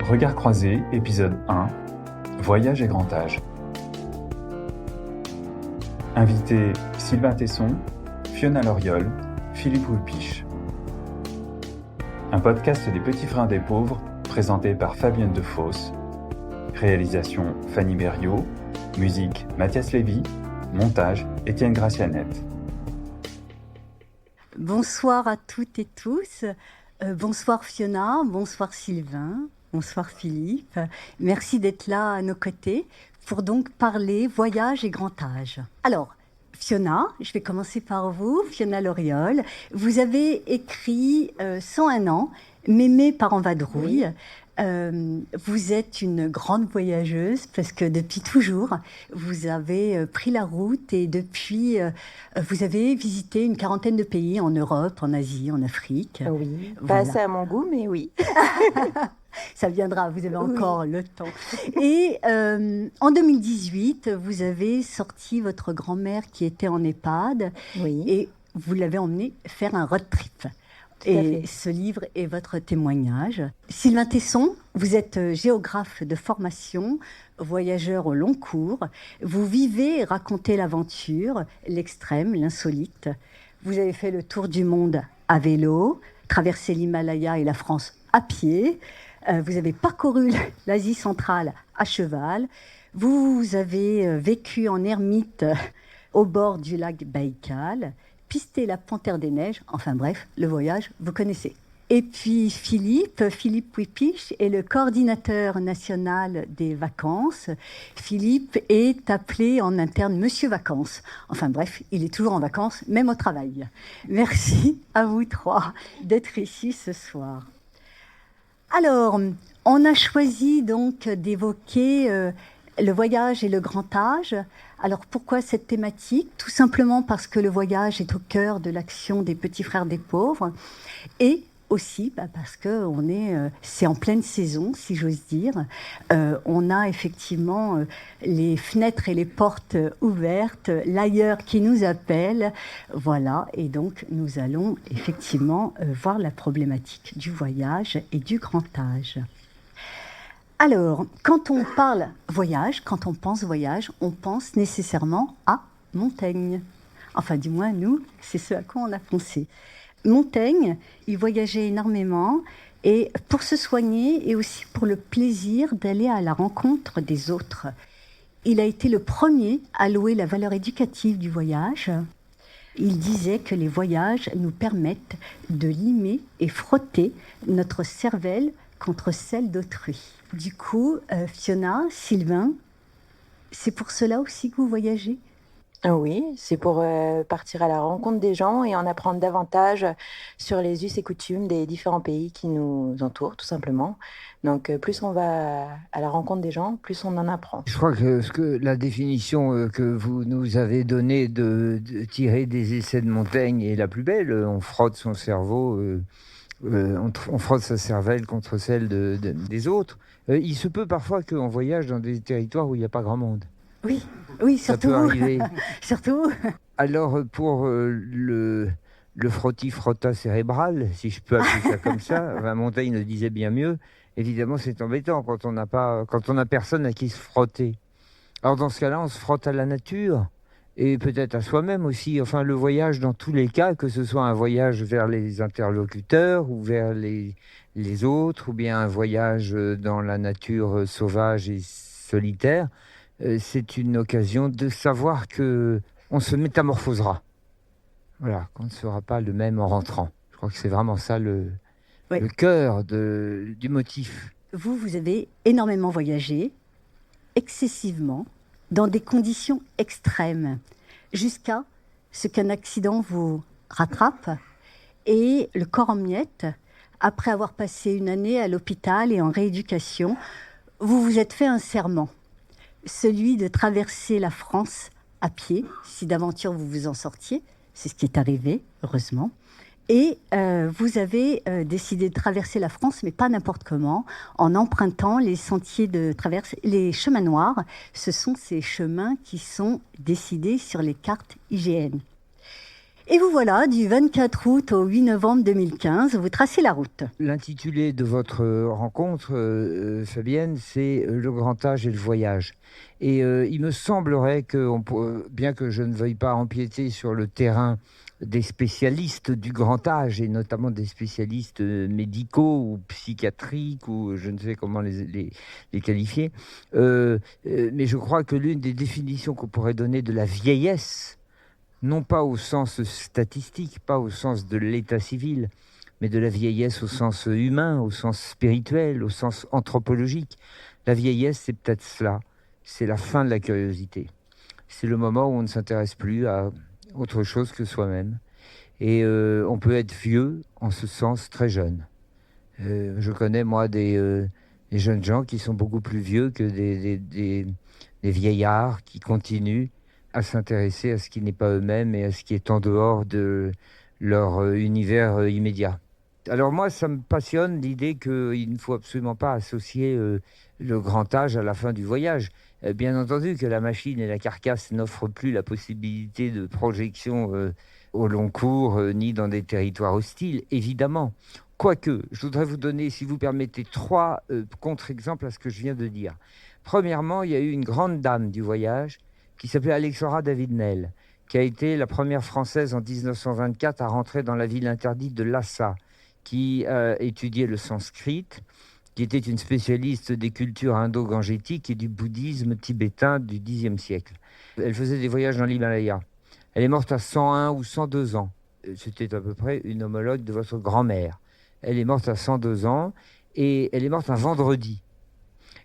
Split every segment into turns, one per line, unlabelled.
Regard croisé, épisode 1, Voyage et grand âge. Invités Sylvain Tesson, Fiona Loriol, Philippe Houlpiche. Un podcast des Petits Frères des Pauvres, présenté par Fabienne Defosse. Réalisation Fanny Berriot, musique Mathias Lévy, montage Étienne Gracianette.
Bonsoir à toutes et tous. Bonsoir Fiona, bonsoir Sylvain, bonsoir Philippe. Merci d'être là à nos côtés pour donc parler voyage et grand âge. Alors, Fiona, je vais commencer par vous, Fiona Loriol. Vous avez écrit 101 ans, Mémé part en vadrouille. Oui. Vous êtes une grande voyageuse parce que depuis toujours, vous avez pris la route et depuis, vous avez visité une quarantaine de pays en Europe, en Asie, en Afrique.
Oui,
voilà.
Pas assez à mon goût, mais oui.
Ça viendra, vous avez encore le temps. Et en 2018, vous avez sorti votre grand-mère qui était en EHPAD et vous l'avez emmenée faire un road trip. Et ce livre est votre témoignage. Sylvain Tesson, vous êtes géographe de formation, voyageur au long cours. Vous vivez et racontez l'aventure, l'extrême, l'insolite. Vous avez fait le tour du monde à vélo, traversé l'Himalaya et la France à pied. Vous avez parcouru l'Asie centrale à cheval. Vous avez vécu en ermite au bord du lac Baïkal. Pister la panthère des neiges, enfin bref, le voyage, vous connaissez. Et puis Philippe Houlpiche est le coordinateur national des vacances. Philippe est appelé en interne Monsieur Vacances. Enfin bref, il est toujours en vacances, même au travail. Merci à vous trois d'être ici ce soir. Alors, on a choisi donc d'évoquer le voyage et le grand âge. Alors pourquoi cette thématique ? Tout simplement parce que le voyage est au cœur de l'action des Petits Frères des Pauvres et aussi parce que c'est en pleine saison, si j'ose dire. On a effectivement les fenêtres et les portes ouvertes, l'ailleurs qui nous appelle. Voilà, et donc nous allons effectivement voir la problématique du voyage et du grand âge. Alors, quand on parle voyage, quand on pense voyage, on pense nécessairement à Montaigne. Enfin, du moins, nous, c'est ce à quoi on a pensé. Montaigne, il voyageait énormément et pour se soigner et aussi pour le plaisir d'aller à la rencontre des autres. Il a été le premier à louer la valeur éducative du voyage. Il disait que les voyages nous permettent de limer et frotter notre cervelle contre celle d'autrui. Du coup, Fiona, Sylvain, c'est pour cela aussi que vous voyagez ?
Oui, c'est pour partir à la rencontre des gens et en apprendre davantage sur les us et coutumes des différents pays qui nous entourent, tout simplement. Donc, plus on va à la rencontre des gens, plus on en apprend.
Je crois que la définition que vous nous avez donnée de tirer des essais de Montaigne est la plus belle. On frotte son cerveau, on frotte sa cervelle contre celle des autres. Il se peut parfois qu'on voyage dans des territoires où il n'y a pas grand monde.
Oui, surtout.
Ça peut arriver.
Surtout.
Alors, pour le frotti-frotta cérébral, si je peux appeler ça comme ça, Montaigne le disait bien mieux, évidemment, c'est embêtant quand on n'a personne à qui se frotter. Alors, dans ce cas-là, on se frotte à la nature et peut-être à soi-même aussi. Enfin, le voyage, dans tous les cas, que ce soit un voyage vers les interlocuteurs ou vers les autres, ou bien un voyage dans la nature sauvage et solitaire, c'est une occasion de savoir que on se métamorphosera. Voilà, qu'on ne sera pas le même en rentrant. Je crois que c'est vraiment ça le cœur du motif.
Vous avez énormément voyagé, excessivement, dans des conditions extrêmes, jusqu'à ce qu'un accident vous rattrape et le corps en miettes, après avoir passé une année à l'hôpital et en rééducation, vous vous êtes fait un serment. Celui de traverser la France à pied, si d'aventure vous vous en sortiez, c'est ce qui est arrivé, heureusement. Et vous avez décidé de traverser la France, mais pas n'importe comment, en empruntant les sentiers de traverse, les chemins noirs. Ce sont ces chemins qui sont décidés sur les cartes IGN. Et vous voilà, du 24 août au 8 novembre 2015, vous tracez la route.
L'intitulé de votre rencontre, Fabienne, c'est Le grand âge et le voyage. Et il me semblerait que, bien que je ne veuille pas empiéter sur le terrain des spécialistes du grand âge, et notamment des spécialistes médicaux ou psychiatriques, ou je ne sais comment les qualifier, mais je crois que l'une des définitions qu'on pourrait donner de la vieillesse, non pas au sens statistique, pas au sens de l'état civil, mais de la vieillesse au sens humain, au sens spirituel, au sens anthropologique. La vieillesse, c'est peut-être cela. C'est la fin de la curiosité. C'est le moment où on ne s'intéresse plus à autre chose que soi-même. Et on peut être vieux en ce sens très jeune. Je connais, moi, des jeunes gens qui sont beaucoup plus vieux que des vieillards qui continuent à s'intéresser à ce qui n'est pas eux-mêmes et à ce qui est en dehors de leur univers immédiat. Alors moi, ça me passionne l'idée qu'il ne faut absolument pas associer le grand âge à la fin du voyage. Bien entendu que la machine et la carcasse n'offrent plus la possibilité de projection au long cours, ni dans des territoires hostiles, évidemment. Quoique, je voudrais vous donner, si vous permettez, 3 contre-exemples à ce que je viens de dire. Premièrement, il y a eu une grande dame du voyage qui s'appelait Alexandra David-Nel, qui a été la première Française en 1924 à rentrer dans la ville interdite de Lhasa, qui étudiait le sanskrit, qui était une spécialiste des cultures indo-gangétiques et du bouddhisme tibétain du Xe siècle. Elle faisait des voyages dans l'Himalaya. Elle est morte à 101 ou 102 ans. C'était à peu près une homologue de votre grand-mère. Elle est morte à 102 ans et elle est morte un vendredi.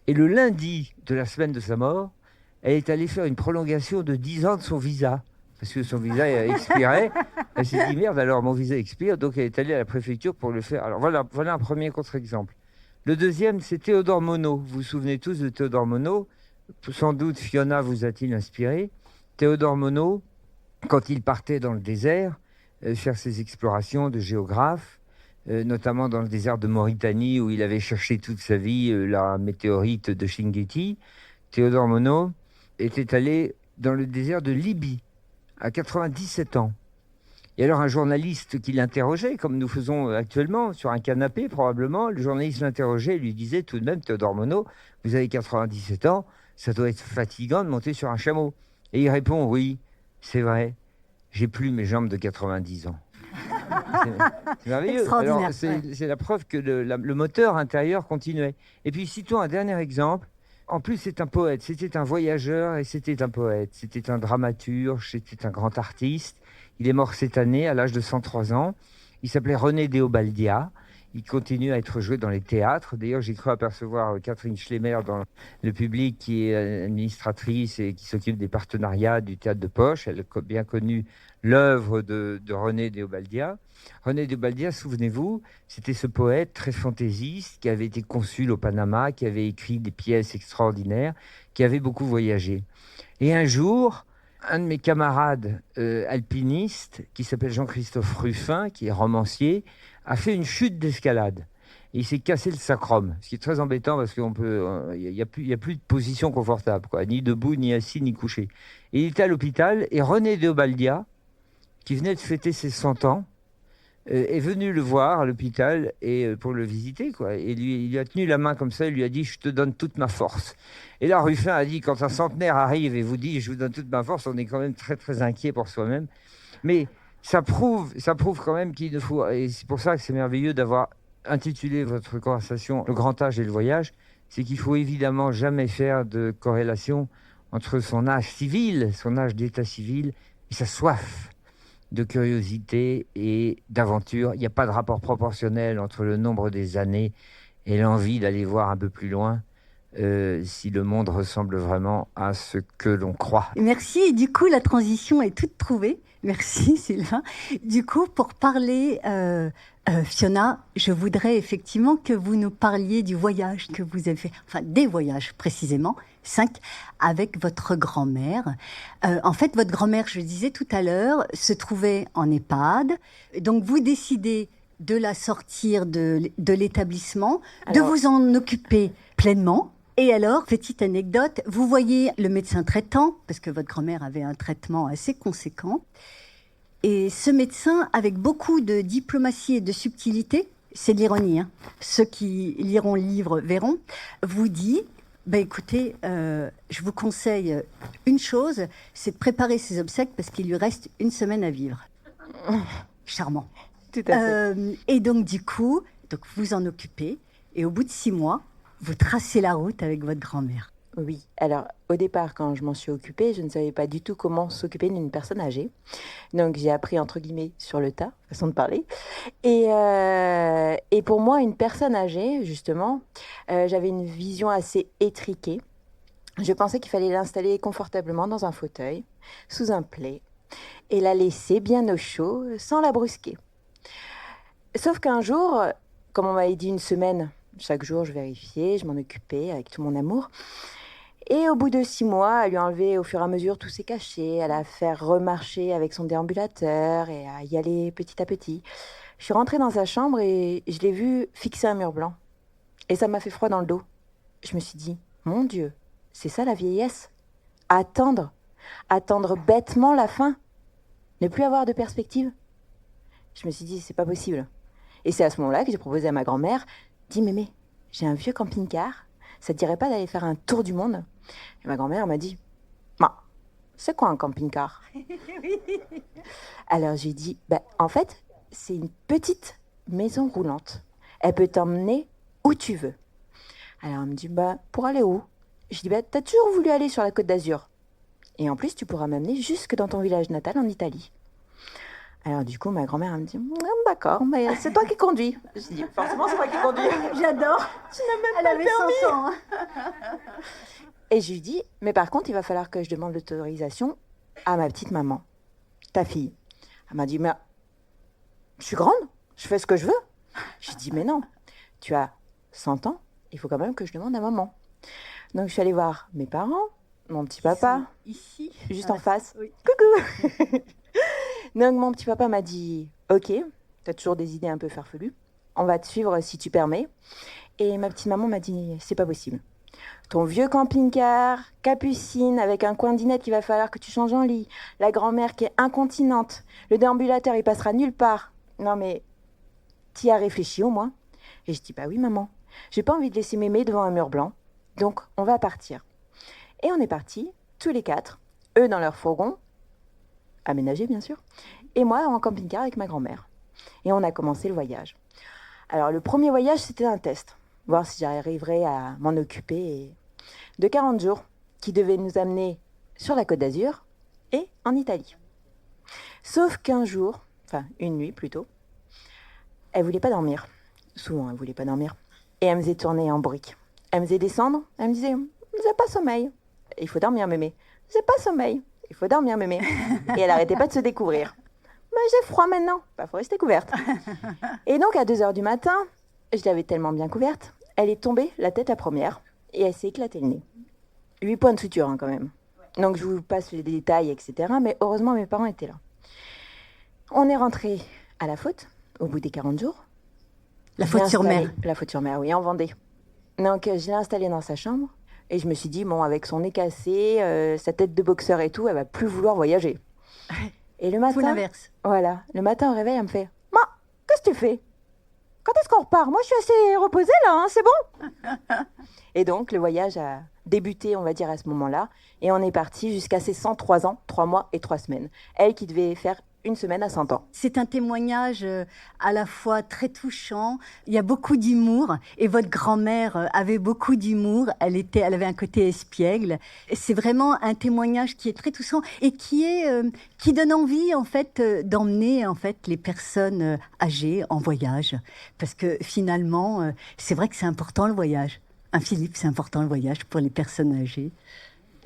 Et le lundi de la semaine de sa mort, elle est allée faire une prolongation de 10 ans de son visa. Parce que son visa expirait. Elle s'est dit, merde, alors mon visa expire. Donc elle est allée à la préfecture pour le faire. Alors voilà un premier contre-exemple. Le deuxième, c'est Théodore Monod. Vous vous souvenez tous de Théodore Monod. Sans doute Fiona vous a-t-il inspiré. Théodore Monod, quand il partait dans le désert, faire ses explorations de géographe, notamment dans le désert de Mauritanie où il avait cherché toute sa vie la météorite de Chinguetti, Théodore Monod était allé dans le désert de Libye à 97 ans. Et alors un journaliste qui l'interrogeait, comme nous faisons actuellement, sur un canapé probablement, le journaliste l'interrogeait et lui disait tout de même, Théodore Monod, vous avez 97 ans, ça doit être fatigant de monter sur un chameau. Et il répond, oui, c'est vrai, j'ai plus mes jambes de 90 ans. C'est merveilleux. Alors, c'est la preuve que le moteur intérieur continuait. Et puis citons un dernier exemple. En plus, c'est un poète, c'était un voyageur et c'était un poète. C'était un dramaturge, c'était un grand artiste. Il est mort cette année à l'âge de 103 ans. Il s'appelait René Déobaldia. Il continue à être joué dans les théâtres. D'ailleurs, j'ai cru apercevoir Catherine Schlemmer dans le public, qui est administratrice et qui s'occupe des partenariats du théâtre de poche. Elle a bien connu l'œuvre de René Déobaldia. René Déobaldia, souvenez-vous, c'était ce poète très fantaisiste qui avait été consul au Panama, qui avait écrit des pièces extraordinaires, qui avait beaucoup voyagé. Et un jour, un de mes camarades alpinistes, qui s'appelle Jean-Christophe Ruffin, qui est romancier, a fait une chute d'escalade. Et il s'est cassé le sacrum, ce qui est très embêtant parce qu'il n'y a plus de position confortable, quoi, ni debout, ni assis, ni couché. Et il était à l'hôpital et René Déobaldia, qui venait de fêter ses 100 ans, est venu le voir à l'hôpital et pour le visiter, quoi. Et il lui a tenu la main comme ça, il lui a dit « Je te donne toute ma force ». Et là, Ruffin a dit « Quand un centenaire arrive et vous dit « Je vous donne toute ma force », on est quand même très, très inquiet pour soi-même. Mais ça prouve quand même qu'il ne faut... Et c'est pour ça que c'est merveilleux d'avoir intitulé votre conversation « Le grand âge et le voyage », c'est qu'il faut évidemment jamais faire de corrélation entre son âge civil, son âge d'état civil, et sa soif de curiosité et d'aventure. Il n'y a pas de rapport proportionnel entre le nombre des années et l'envie d'aller voir un peu plus loin si le monde ressemble vraiment à ce que l'on croit.
Merci. Et du coup, la transition est toute trouvée. Merci Sylvain. Du coup, pour parler, Fiona, je voudrais effectivement que vous nous parliez du voyage que vous avez fait, enfin des voyages précisément, 5, avec votre grand-mère. En fait, votre grand-mère, je le disais tout à l'heure, se trouvait en EHPAD. Donc, vous décidez de la sortir de l'établissement, de vous en occuper pleinement. Et alors, petite anecdote, vous voyez le médecin traitant, parce que votre grand-mère avait un traitement assez conséquent, Et ce médecin, avec beaucoup de diplomatie et de subtilité, c'est de l'ironie, hein. Ceux qui liront le livre verront, vous dit, écoutez, je vous conseille une chose, c'est de préparer ses obsèques parce qu'il lui reste 1 semaine à vivre. Charmant.
Tout à fait.
Et donc du coup, vous en occupez, et au bout de 6 mois, vous tracez la route avec votre grand-mère.
Oui, alors au départ, quand je m'en suis occupée, je ne savais pas du tout comment s'occuper d'une personne âgée. Donc j'ai appris entre guillemets sur le tas, façon de parler. Et pour moi, une personne âgée, justement, j'avais une vision assez étriquée. Je pensais qu'il fallait l'installer confortablement dans un fauteuil, sous un plaid, et la laisser bien au chaud, sans la brusquer. Sauf qu'un jour, comme on m'avait dit 1 semaine, chaque jour je vérifiais, je m'en occupais avec tout mon amour. Et au bout de 6 mois, à lui enlever au fur et à mesure tous ses cachets, à la faire remarcher avec son déambulateur et à y aller petit à petit. Je suis rentrée dans sa chambre et je l'ai vue fixer un mur blanc. Et ça m'a fait froid dans le dos. Je me suis dit, mon Dieu, c'est ça la vieillesse? Attendre bêtement la fin, ne plus avoir de perspective. Je me suis dit, c'est pas possible. Et c'est à ce moment-là que j'ai proposé à ma grand-mère, dis Mémé, j'ai un vieux camping-car, ça te dirait pas d'aller faire un tour du monde? Et ma grand-mère m'a dit, c'est quoi un camping-car? Alors j'ai dit, en fait, c'est une petite maison roulante. Elle peut t'emmener où tu veux. Alors elle me dit, pour aller où? Je dis, t'as toujours voulu aller sur la Côte d'Azur. Et en plus, tu pourras m'amener jusque dans ton village natal en Italie. Alors du coup, ma grand-mère elle me dit, d'accord, mais c'est toi qui conduis. Je dis, forcément, c'est moi qui conduis.
J'adore.
Tu n'as même
Elle
pas
avait
le permis.
100 ans. Hein.
Et je lui dis, mais par contre, il va falloir que je demande l'autorisation à ma petite maman, ta fille. Elle m'a dit, mais je suis grande, je fais ce que je veux. Je lui dis, mais non, tu as 100 ans, il faut quand même que je demande à maman. Donc je suis allée voir mes parents, mon petit papa,
Ici,
juste en face.
Oui.
Coucou. Donc mon petit papa m'a dit, ok, t'as toujours des idées un peu farfelues, on va te suivre si tu permets. Et ma petite maman m'a dit, c'est pas possible. Ton vieux camping-car, Capucine, avec un coin dinette qu'il va falloir que tu changes en lit, la grand-mère qui est incontinente, le déambulateur il passera nulle part. Non mais, t'y as réfléchi au moins? Et je dis, oui maman, j'ai pas envie de laisser mémé devant un mur blanc, donc on va partir. Et on est partis, tous les 4, eux dans leur fourgon, aménagé bien sûr, et moi en camping-car avec ma grand-mère. Et on a commencé le voyage. Alors le premier voyage c'était un test, voir si j'arriverais à m'en occuper, de 40 jours, qui devait nous amener sur la Côte d'Azur et en Italie. Sauf qu'un jour, enfin une nuit plutôt, elle voulait pas dormir. Souvent elle voulait pas dormir. Et elle me faisait tourner en brique. Elle me faisait descendre, elle me disait, j'ai pas sommeil. Il faut dormir mémé. J'ai pas sommeil. Il faut dormir mémé. Et elle arrêtait pas de se découvrir. J'ai froid maintenant. Faut rester couverte. Et donc à 2h du matin, je l'avais tellement bien couverte, elle est tombée la tête la première et elle s'est éclatée le nez. 8 points de suture quand même. Donc je vous passe les détails, etc. Mais heureusement mes parents étaient là. On est rentré à La Faute au bout des 40 jours.
La Faute-sur-Mer.
La Faute-sur-Mer, oui, en Vendée. Donc je l'ai installée dans sa chambre et je me suis dit, avec son nez cassé, sa tête de boxeur et tout, elle va plus vouloir voyager. Et le matin,
tout l'inverse.
Voilà, le matin au réveil, elle me fait, qu'est-ce que tu fais? Quand est-ce qu'on repart? Moi, je suis assez reposée là, hein, c'est bon. Et donc, le voyage a débuté, on va dire, à ce moment-là. Et on est parti jusqu'à ses 103 ans, 3 mois et 3 semaines. Elle qui devait faire 1 semaine à 100 ans.
C'est un témoignage à la fois très touchant, il y a beaucoup d'humour, et votre grand-mère avait beaucoup d'humour, elle avait un côté espiègle. C'est vraiment un témoignage qui est très touchant et qui donne envie en fait d'emmener en fait les personnes âgées en voyage, parce que finalement c'est vrai que c'est important le voyage. Philippe, c'est important le voyage pour les personnes âgées.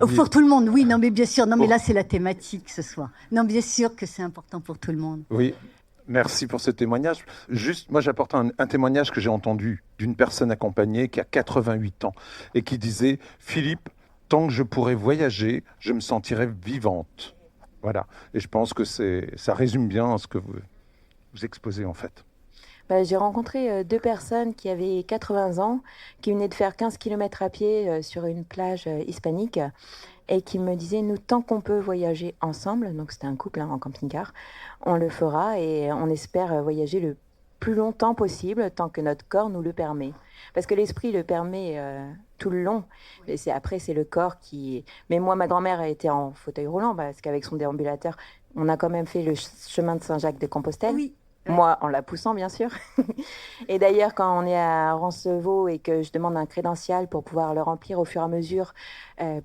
Oui. Pour tout le monde, oui, non mais bien sûr, non mais là c'est la thématique ce soir. Non, bien sûr que c'est important pour tout le monde.
Oui, merci pour ce témoignage. Juste, moi j'apporte un témoignage que j'ai entendu d'une personne accompagnée qui a 88 ans et qui disait « Philippe, tant que je pourrai voyager, je me sentirai vivante ». Voilà, et je pense que ça résume bien ce que vous exposez en fait.
J'ai rencontré 2 personnes qui avaient 80 ans, qui venaient de faire 15 km à pied sur une plage hispanique. et qui me disait, nous, tant qu'on peut voyager ensemble, donc c'était un couple en camping-car, on le fera et on espère voyager le plus longtemps possible, tant que notre corps nous le permet. Parce que l'esprit le permet tout le long. Et après, c'est le corps qui... Mais moi, ma grand-mère a été en fauteuil roulant, parce qu'avec son déambulateur, on a quand même fait le chemin de Saint-Jacques-de-Compostelle.
Oui.
Moi, en la poussant, bien sûr. Et d'ailleurs, quand on est à Roncevaux et que je demande un crédential pour pouvoir le remplir au fur et à mesure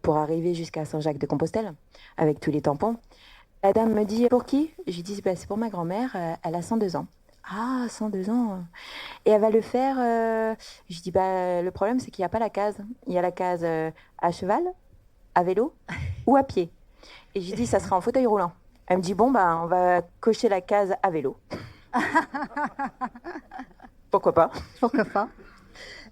pour arriver jusqu'à Saint-Jacques-de-Compostelle, avec tous les tampons, la dame me dit, pour qui? Je lui dis, c'est pour ma grand-mère, elle a 102 ans. Ah, 102 ans. Et elle va le faire. Je dis, le problème, c'est qu'il n'y a pas la case. Il y a la case à cheval, à vélo ou à pied. Et je dis, ça sera en fauteuil roulant. Elle me dit, on va cocher la case à vélo. Pourquoi pas?
Pourquoi pas?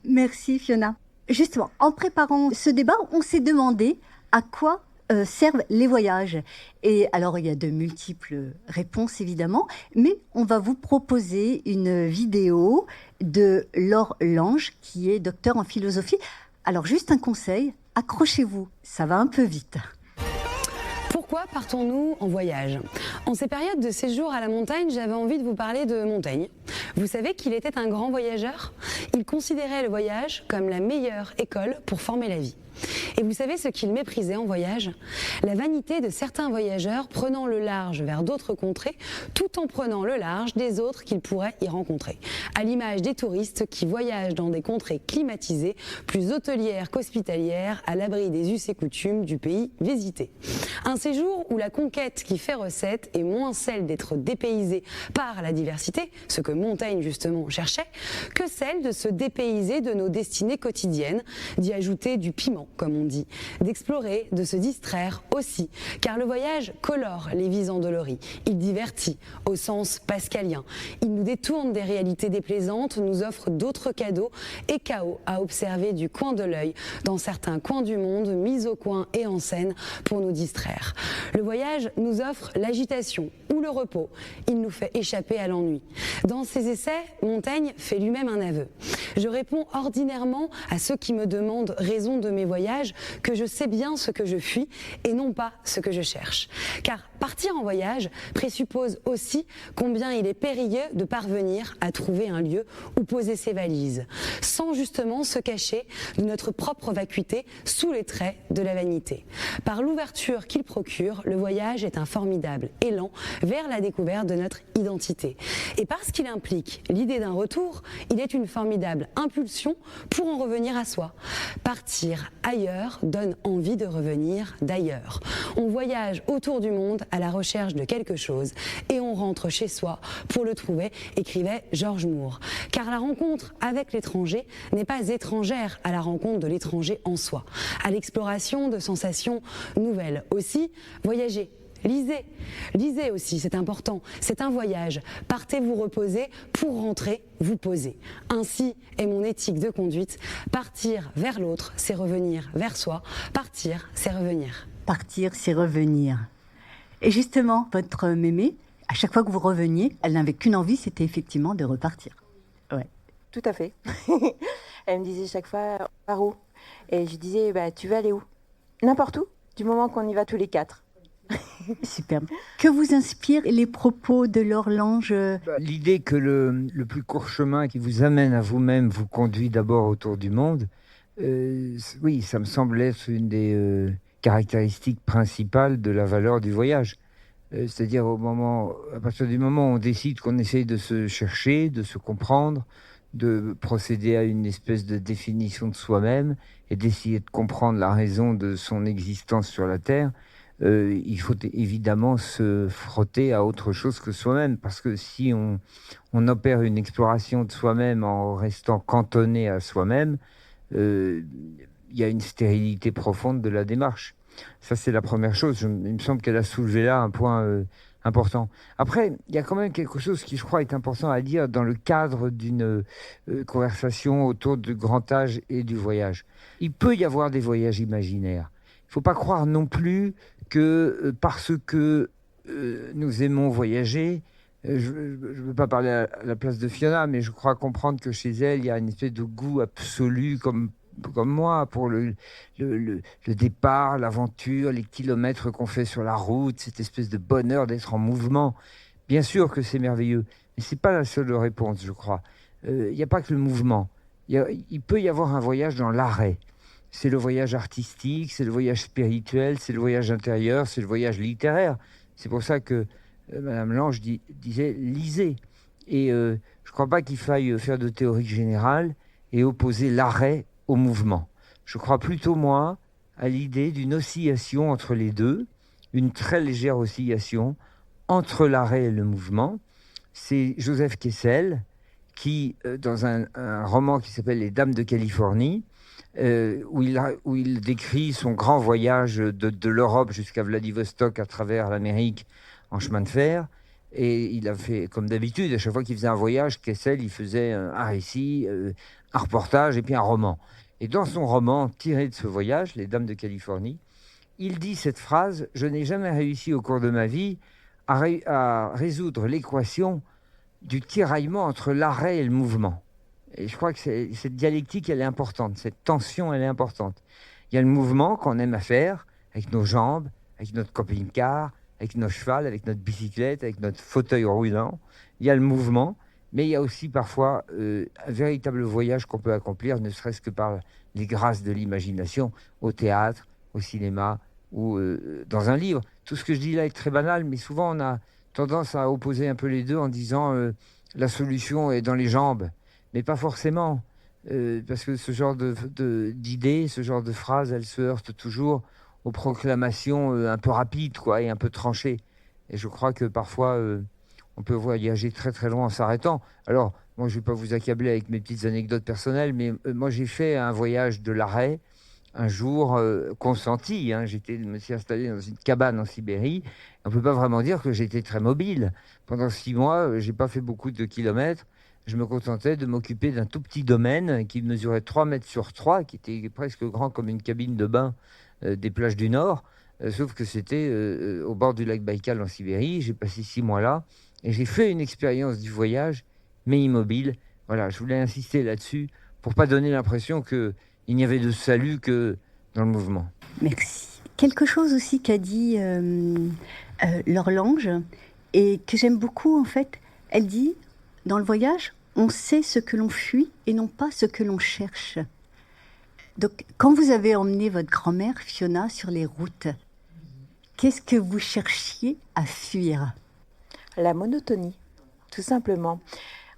Merci Fiona. Justement, en préparant ce débat, on s'est demandé à quoi servent les voyages. Et alors, il y a de multiples réponses, évidemment, mais on va vous proposer une vidéo de Laure Lange, qui est docteur en philosophie. Alors, juste un conseil, accrochez-vous, ça va un peu vite.
Pourquoi partons-nous en voyage? En ces périodes de séjour à la montagne, j'avais envie de vous parler de Montaigne. Vous savez qu'il était un grand voyageur? Il considérait le voyage comme la meilleure école pour former la vie. Et vous savez ce qu'il méprisait en voyage? La vanité de certains voyageurs prenant le large vers d'autres contrées, tout en prenant le large des autres qu'ils pourraient y rencontrer. À l'image des touristes qui voyagent dans des contrées climatisées, plus hôtelières qu'hospitalières, à l'abri des us et coutumes du pays visité. Un séjour où la conquête qui fait recette est moins celle d'être dépaysé par la diversité, ce que Montaigne justement cherchait, que celle de se dépayser de nos destinées quotidiennes, d'y ajouter du piment, comme on dit, d'explorer, de se distraire aussi, car le voyage colore les vies endolories, il divertit au sens pascalien, il nous détourne des réalités déplaisantes, nous offre d'autres cadeaux et chaos à observer du coin de l'œil dans certains coins du monde mis au coin et en scène pour nous distraire. Le voyage nous offre l'agitation ou le repos, il nous fait échapper à l'ennui. Dans ses essais, Montaigne fait lui-même un aveu. Je réponds ordinairement à ceux qui me demandent raison de mes voyages que je sais bien ce que je fuis et non pas ce que je cherche. Car partir en voyage présuppose aussi combien il est périlleux de parvenir à trouver un lieu où poser ses valises, sans justement se cacher de notre propre vacuité sous les traits de la vanité. Par l'ouverture qu'il procure, le voyage est un formidable élan vers la découverte de notre identité. Et parce qu'il implique l'idée d'un retour, il est une formidable impulsion pour en revenir à soi. Partir ailleurs donne envie de revenir d'ailleurs. On voyage autour du monde à la recherche de quelque chose et on rentre chez soi pour le trouver, écrivait George Moore. Car la rencontre avec l'étranger n'est pas étrangère à la rencontre de l'étranger en soi, à l'exploration de sensations nouvelles. Aussi, voyager. Lisez aussi, c'est important, c'est un voyage. Partez vous reposer pour rentrer vous poser. Ainsi est mon éthique de conduite. Partir vers l'autre, c'est revenir vers soi. Partir, c'est revenir.
Partir, c'est revenir. Et justement, votre mémé, à chaque fois que vous reveniez, elle n'avait qu'une envie, c'était effectivement de repartir. Ouais.
Tout à fait. Elle me disait chaque fois, par où? Et je disais, tu veux aller où? N'importe où, du moment qu'on y va tous les quatre.
Superbe. Que vous inspirent les propos de Laure Lange?
L'idée que le plus court chemin qui vous amène à vous-même vous conduit d'abord autour du monde, oui, ça me semble être une des caractéristiques principales de la valeur du voyage. C'est-à-dire à partir du moment où on décide qu'on essaye de se chercher, de se comprendre, de procéder à une espèce de définition de soi-même et d'essayer de comprendre la raison de son existence sur la Terre, il faut évidemment se frotter à autre chose que soi-même, parce que si on opère une exploration de soi-même en restant cantonné à soi-même, il y a une stérilité profonde de la démarche. Ça, c'est la première chose. Il me semble qu'elle a soulevé là un point important. Après, il y a quand même quelque chose qui, je crois, est important à dire dans le cadre d'une conversation autour du grand âge et du voyage. Il peut y avoir des voyages imaginaires. Il ne faut pas croire non plus que parce que nous aimons voyager, je ne veux pas parler à la place de Fiona, mais je crois comprendre que chez elle, il y a une espèce de goût absolu, comme comme moi, pour le départ, l'aventure, les kilomètres qu'on fait sur la route, cette espèce de bonheur d'être en mouvement. Bien sûr que c'est merveilleux, mais ce n'est pas la seule réponse, je crois. Il n'y a pas que le mouvement. Il peut y avoir un voyage dans l'arrêt. C'est le voyage artistique, c'est le voyage spirituel, c'est le voyage intérieur, c'est le voyage littéraire. C'est pour ça que Madame Lange disait « lisez ». Et je ne crois pas qu'il faille faire de théorie générale et opposer l'arrêt au mouvement. Je crois plutôt, moi, à l'idée d'une oscillation entre les deux, une très légère oscillation entre l'arrêt et le mouvement. C'est Joseph Kessel qui, dans un roman qui s'appelle « Les Dames de Californie », où il décrit son grand voyage de l'Europe jusqu'à Vladivostok à travers l'Amérique en chemin de fer. Et il a fait, comme d'habitude, à chaque fois qu'il faisait un voyage, Kessel, il faisait un récit, un reportage et puis un roman. Et dans son roman tiré de ce voyage, Les Dames de Californie, il dit cette phrase « Je n'ai jamais réussi au cours de ma vie à résoudre l'équation du tiraillement entre l'arrêt et le mouvement. » Et je crois que cette dialectique, elle est importante, cette tension, elle est importante. Il y a le mouvement qu'on aime à faire, avec nos jambes, avec notre camping-car, avec nos chevals, avec notre bicyclette, avec notre fauteuil roulant. Il y a le mouvement, mais il y a aussi parfois un véritable voyage qu'on peut accomplir, ne serait-ce que par les grâces de l'imagination, au théâtre, au cinéma ou dans un livre. Tout ce que je dis là est très banal, mais souvent on a tendance à opposer un peu les deux en disant la solution est dans les jambes. Mais pas forcément, parce que ce genre d'idées, ce genre de phrases, elles se heurtent toujours aux proclamations un peu rapides, quoi, et un peu tranchées. Et je crois que parfois, on peut voyager très très loin en s'arrêtant. Alors, moi, je ne vais pas vous accabler avec mes petites anecdotes personnelles, mais moi, j'ai fait un voyage de l'arrêt, un jour consenti. Hein, je me suis installé dans une cabane en Sibérie. On ne peut pas vraiment dire que j'étais très mobile. Pendant 6 mois, je n'ai pas fait beaucoup de kilomètres. Je me contentais de m'occuper d'un tout petit domaine qui mesurait 3 mètres sur 3, qui était presque grand comme une cabine de bain des plages du Nord, sauf que c'était au bord du lac Baïkal en Sibérie. J'ai passé 6 mois là et j'ai fait une expérience du voyage, mais immobile. Voilà, je voulais insister là-dessus pour pas donner l'impression qu'il n'y avait de salut que dans le mouvement.
Merci. Quelque chose aussi qu'a dit Laure Lange et que j'aime beaucoup en fait, elle dit dans le voyage, on sait ce que l'on fuit et non pas ce que l'on cherche. Donc, quand vous avez emmené votre grand-mère, Fiona, sur les routes, qu'est-ce que vous cherchiez à fuir ?
La monotonie, tout simplement.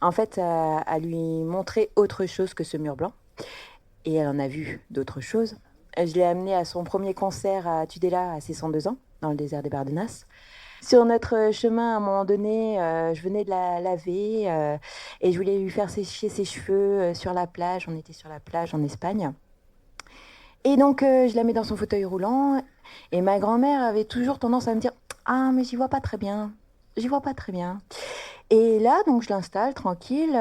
En fait, à lui montrer autre chose que ce mur blanc. Et elle en a vu d'autres choses. Je l'ai amenée à son premier concert à Tudela à ses 102 ans, dans le désert des Bardenas. Sur notre chemin, à un moment donné, je venais de la laver et je voulais lui faire sécher ses cheveux sur la plage. On était sur la plage en Espagne. Et donc, je la mets dans son fauteuil roulant. Et ma grand-mère avait toujours tendance à me dire « Ah, mais j'y vois pas très bien. J'y vois pas très bien. » Et là, donc, je l'installe tranquille.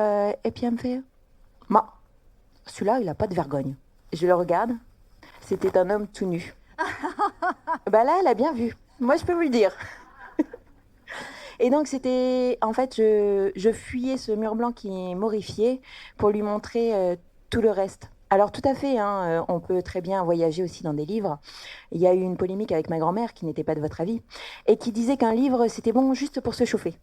Et puis, elle me fait « Ma, celui-là, il a pas de vergogne. » Je le regarde. C'était un homme tout nu. Bah là, elle a bien vu. Moi, je peux vous le dire. Et donc, c'était... En fait, je fuyais ce mur blanc qui m'horrifiait pour lui montrer tout le reste. Alors, tout à fait, hein, on peut très bien voyager aussi dans des livres. Il y a eu une polémique avec ma grand-mère qui n'était pas de votre avis et qui disait qu'un livre, c'était bon juste pour se chauffer.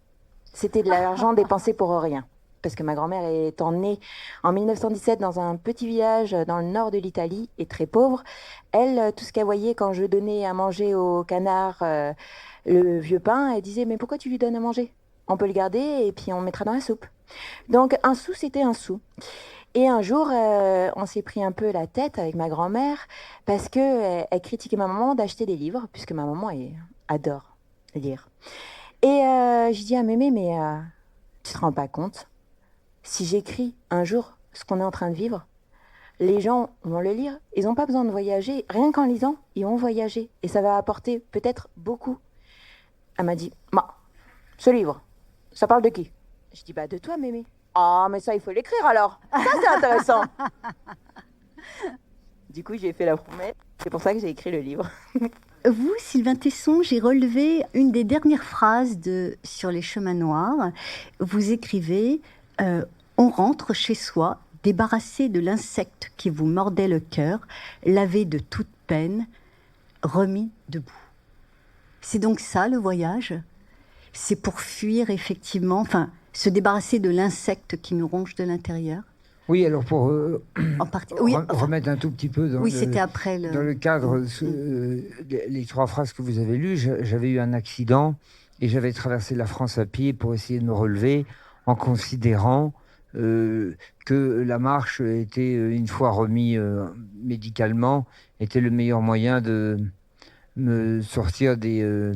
C'était de l'argent dépensé pour rien. Parce que ma grand-mère étant née en 1917 dans un petit village dans le nord de l'Italie et très pauvre, elle, tout ce qu'elle voyait quand je donnais à manger au canard le vieux pain, elle disait « Mais pourquoi tu lui donnes à manger ? On peut le garder et puis on mettra dans la soupe. » Donc un sou, c'était un sou. Et un jour, on s'est pris un peu la tête avec ma grand-mère parce qu'elle critiquait ma maman d'acheter des livres, puisque ma maman adore lire. Et je dis à mémé, mais tu te rends pas compte ? Si j'écris un jour ce qu'on est en train de vivre, les gens vont le lire. Ils n'ont pas besoin de voyager. Rien qu'en lisant, ils vont voyager. Et ça va apporter peut-être beaucoup. Elle m'a dit, ce livre, ça parle de qui ? Je dis, de toi, mémé. Ah, mais ça, il faut l'écrire alors. Ça, c'est intéressant. Du coup, j'ai fait la promesse. C'est pour ça que j'ai écrit le livre.
Vous, Sylvain Tesson, j'ai relevé une des dernières phrases Sur les chemins noirs. Vous écrivez « On rentre chez soi débarrassé de l'insecte qui vous mordait le cœur, lavé de toute peine, remis debout. C'est donc ça le voyage ? C'est pour fuir effectivement, enfin, se débarrasser de l'insecte qui nous ronge de l'intérieur ?
Oui, alors pour
remettre
un tout petit peu dans,
c'était après
dans le cadre, les 3 phrases que vous avez lues, j'avais eu un accident et j'avais traversé la France à pied pour essayer de me relever en considérant que la marche était, une fois remis médicalement, était le meilleur moyen de me sortir de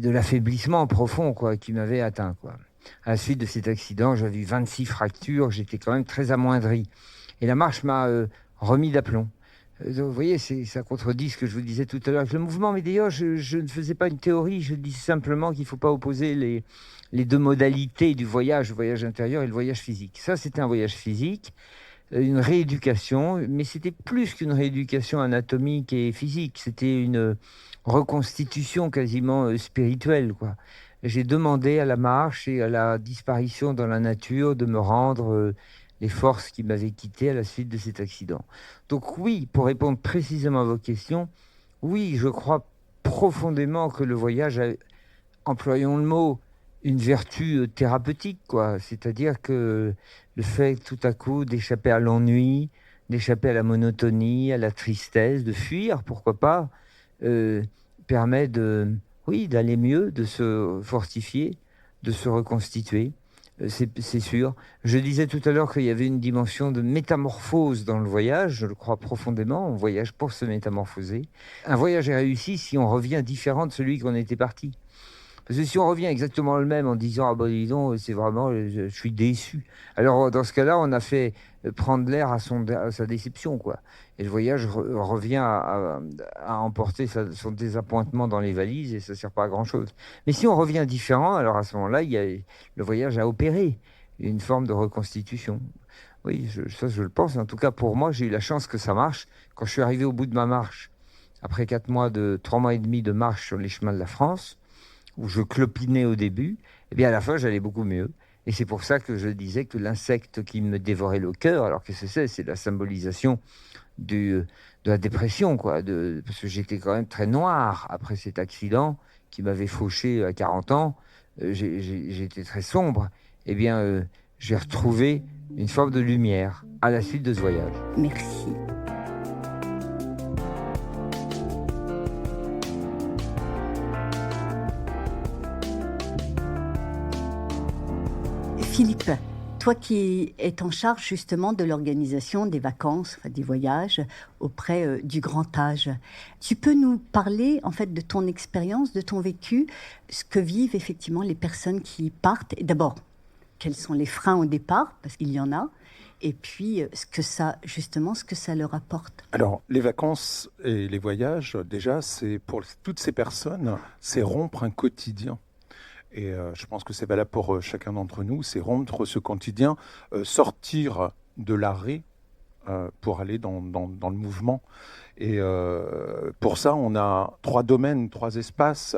l'affaiblissement profond quoi, qui m'avait atteint, quoi. À la suite de cet accident, j'avais eu 26 fractures, j'étais quand même très amoindri. Et la marche m'a remis d'aplomb. Vous voyez, ça contredit ce que je vous disais tout à l'heure avec le mouvement. Mais d'ailleurs, je ne faisais pas une théorie, je dis simplement qu'il ne faut pas opposer les 2 modalités du voyage, le voyage intérieur et le voyage physique. Ça, c'était un voyage physique, une rééducation, mais c'était plus qu'une rééducation anatomique et physique. C'était une reconstitution quasiment spirituelle, quoi. J'ai demandé à la marche et à la disparition dans la nature de me rendre les forces qui m'avaient quitté à la suite de cet accident. Donc oui, pour répondre précisément à vos questions, oui, je crois profondément que le voyage a, employons le mot, une vertu thérapeutique, quoi. C'est-à-dire que le fait tout à coup d'échapper à l'ennui, d'échapper à la monotonie, à la tristesse, de fuir, pourquoi pas, permet d'aller mieux, de se fortifier, de se reconstituer, c'est sûr. Je disais tout à l'heure qu'il y avait une dimension de métamorphose dans le voyage, je le crois profondément, on voyage pour se métamorphoser. Un voyage est réussi si on revient différent de celui qu'on était parti. Parce que si on revient exactement le même en disant « Ah ben dis donc, c'est vraiment, je suis déçu ». Alors dans ce cas-là, on a fait prendre l'air à sa déception, quoi. Et le voyage revient à emporter son désappointement dans les valises et ça ne sert pas à grand-chose. Mais si on revient différent, alors à ce moment-là, le voyage a opéré une forme de reconstitution. Oui, ça je le pense. En tout cas, pour moi, j'ai eu la chance que ça marche. Quand je suis arrivé au bout de ma marche, après 3 mois et demi de marche sur les chemins de la France, où je clopinais au début, et bien à la fin, j'allais beaucoup mieux. Et c'est pour ça que je disais que l'insecte qui me dévorait le cœur, alors que c'est la symbolisation de la dépression, quoi, parce que j'étais quand même très noir après cet accident qui m'avait fauché à 40 ans. J'étais très sombre. Eh bien, j'ai retrouvé une forme de lumière à la suite de ce voyage.
Merci. Philippe, toi qui es en charge justement de l'organisation des vacances, des voyages auprès du grand âge, tu peux nous parler en fait de ton expérience, de ton vécu, ce que vivent effectivement les personnes qui partent. Et d'abord, quels sont les freins au départ, parce qu'il y en a, et puis ce que ça leur apporte.
Alors, les vacances et les voyages, déjà, c'est pour toutes ces personnes, c'est rompre un quotidien. Et je pense que c'est valable pour chacun d'entre nous, c'est rompre ce quotidien, sortir de l'arrêt pour aller dans le mouvement. Et pour ça, on a 3 domaines, 3 espaces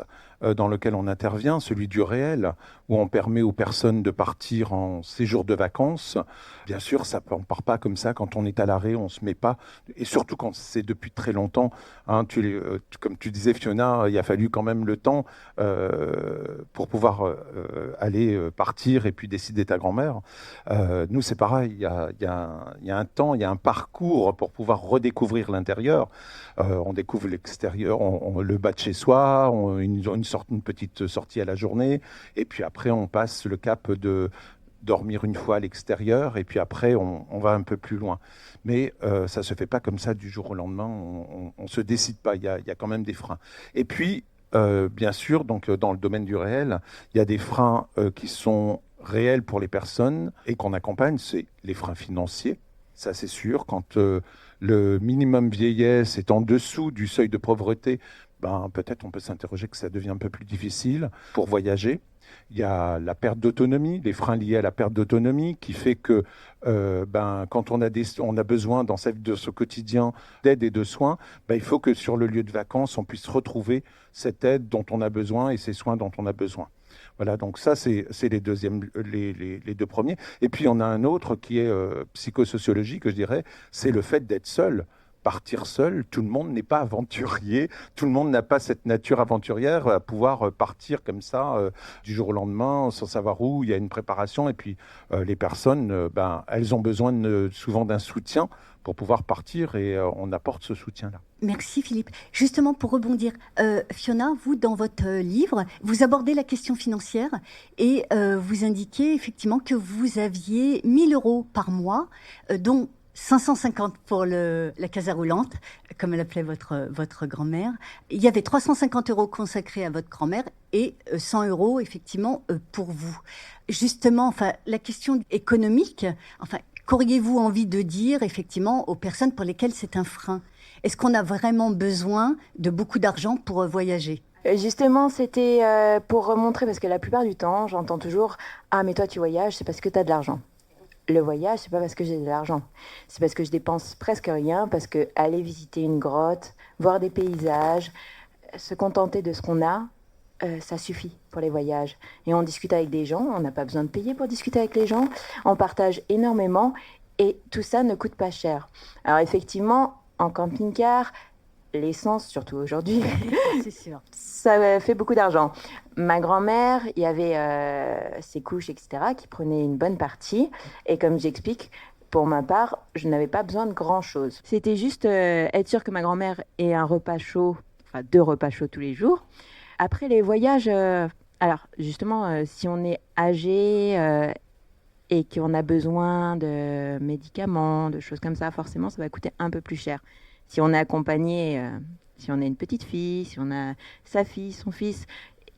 dans lesquels on intervient. Celui du réel, où on permet aux personnes de partir en séjour de vacances. Bien sûr, on ne part pas comme ça. Quand on est à l'arrêt, on ne se met pas. Et surtout quand c'est depuis très longtemps. Hein, comme tu disais, Fiona, il a fallu quand même le temps pour pouvoir aller partir et puis décider ta grand-mère. Nous, c'est pareil. Il y a un temps, il y a un parcours pour pouvoir redécouvrir l'intérieur. On découvre l'extérieur, le bas de chez soi, une petite sortie à la journée, et puis après on passe le cap de dormir une fois à l'extérieur, et puis après on va un peu plus loin. Mais ça se fait pas comme ça du jour au lendemain, on se décide pas, il y a quand même des freins. Et puis, bien sûr, donc, dans le domaine du réel, il y a des freins qui sont réels pour les personnes et qu'on accompagne, c'est les freins financiers. Ça, c'est sûr. Quand le minimum vieillesse est en dessous du seuil de pauvreté, peut-être on peut s'interroger que ça devient un peu plus difficile pour voyager. Il y a la perte d'autonomie, les freins liés à la perte d'autonomie, qui fait que quand on a besoin dans de ce quotidien d'aide et de soins, il faut que sur le lieu de vacances, on puisse retrouver cette aide dont on a besoin et ces soins dont on a besoin. Voilà, donc ça, c'est les deux premiers. Et puis, on a un autre qui est psychosociologique, je dirais, c'est le fait d'être seul. Partir seul, tout le monde n'est pas aventurier, tout le monde n'a pas cette nature aventurière à pouvoir partir comme ça du jour au lendemain sans savoir où. Il y a une préparation et puis les personnes, elles ont besoin souvent d'un soutien pour pouvoir partir et on apporte ce soutien-là.
Merci Philippe. Justement, pour rebondir, Fiona, vous, dans votre livre, vous abordez la question financière et vous indiquez effectivement que vous aviez 1 000 € par mois, dont 550 pour la casa roulante, comme elle appelait votre grand-mère. Il y avait 350 € consacrés à votre grand-mère et 100 € effectivement pour vous. Justement, la question économique, qu'auriez-vous envie de dire effectivement aux personnes pour lesquelles c'est un frein ? Est-ce qu'on a vraiment besoin de beaucoup d'argent pour voyager ?
Justement, c'était pour montrer, parce que la plupart du temps, j'entends toujours « Ah, mais toi, tu voyages, c'est parce que tu as de l'argent ». Le voyage, c'est pas parce que j'ai de l'argent. C'est parce que je dépense presque rien, parce que aller visiter une grotte, voir des paysages, se contenter de ce qu'on a, ça suffit pour les voyages. Et on discute avec des gens, on n'a pas besoin de payer pour discuter avec les gens, on partage énormément et tout ça ne coûte pas cher. Alors effectivement, en camping-car, l'essence, surtout aujourd'hui,
c'est sûr,
ça fait beaucoup d'argent. Ma grand-mère, il y avait ses couches, etc., qui prenaient une bonne partie. Et comme j'explique, pour ma part, je n'avais pas besoin de grand-chose. C'était juste être sûr que ma grand-mère ait un repas chaud, 2 repas chauds tous les jours. Après les voyages, alors justement, si on est âgé et qu'on a besoin de médicaments, de choses comme ça, forcément, ça va coûter un peu plus cher. Si on est accompagné, si on a une petite fille, si on a sa fille, son fils,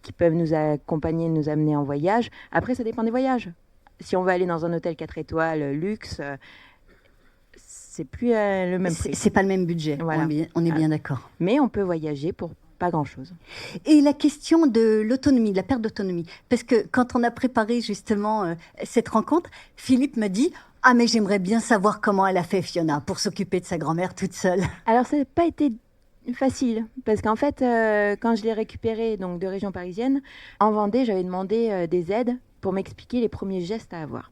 qui peuvent nous accompagner, nous amener en voyage. Après, ça dépend des voyages. Si on va aller dans un hôtel 4 étoiles, luxe, c'est plus le même prix.
C'est pas le même budget, voilà. On est bien d'accord.
Mais on peut voyager pour pas grand-chose.
Et la question de l'autonomie, de la perte d'autonomie. Parce que quand on a préparé justement cette rencontre, Philippe m'a dit « Ah, mais j'aimerais bien savoir comment elle a fait, Fiona, pour s'occuper de sa grand-mère toute seule. »
Alors, ça n'a pas été facile. Parce qu'en fait, quand je l'ai récupérée donc, de région parisienne, en Vendée, j'avais demandé des aides pour m'expliquer les premiers gestes à avoir.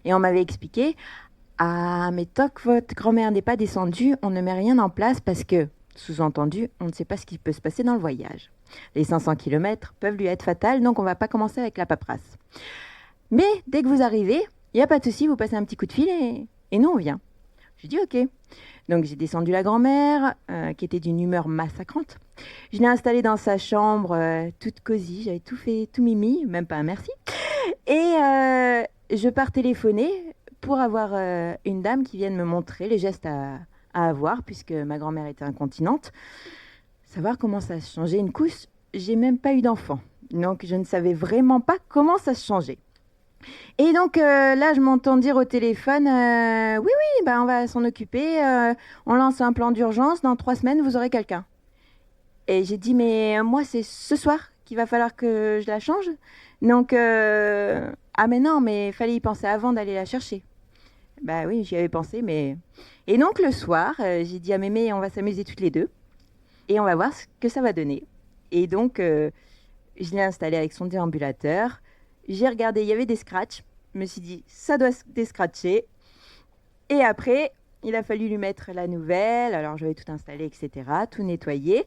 Et on m'avait expliqué « Ah, mais tant que votre grand-mère n'est pas descendue, on ne met rien en place parce que... » Sous-entendu, on ne sait pas ce qui peut se passer dans le voyage. Les 500 km peuvent lui être fatales, donc on ne va pas commencer avec la paperasse. Mais dès que vous arrivez, il n'y a pas de souci, vous passez un petit coup de fil et nous on vient. J'ai dit ok. Donc j'ai descendu la grand-mère, qui était d'une humeur massacrante. Je l'ai installée dans sa chambre, toute cosy, j'avais tout fait, tout mimi, même pas un merci. Et je pars téléphoner pour avoir une dame qui vienne me montrer les gestes à avoir, puisque ma grand-mère était incontinente. Savoir comment ça se changeait une couche, j'ai même pas eu d'enfant. Donc, je ne savais vraiment pas comment ça se changeait. Et donc, là, je m'entends dire au téléphone, oui, on va s'en occuper, on lance un plan d'urgence, dans 3 semaines, vous aurez quelqu'un. Et j'ai dit, mais moi, c'est ce soir qu'il va falloir que je la change. Donc, ah mais non, mais il fallait y penser avant d'aller la chercher. Bah oui, j'y avais pensé, mais... Et donc, le soir, j'ai dit à Mémé, on va s'amuser toutes les deux. Et on va voir ce que ça va donner. Et donc, je l'ai installé avec son déambulateur. J'ai regardé, il y avait des scratchs. Je me suis dit, ça doit se déscratcher. Et après, il a fallu lui mettre la nouvelle. Alors, j'avais tout installé, etc., tout nettoyé.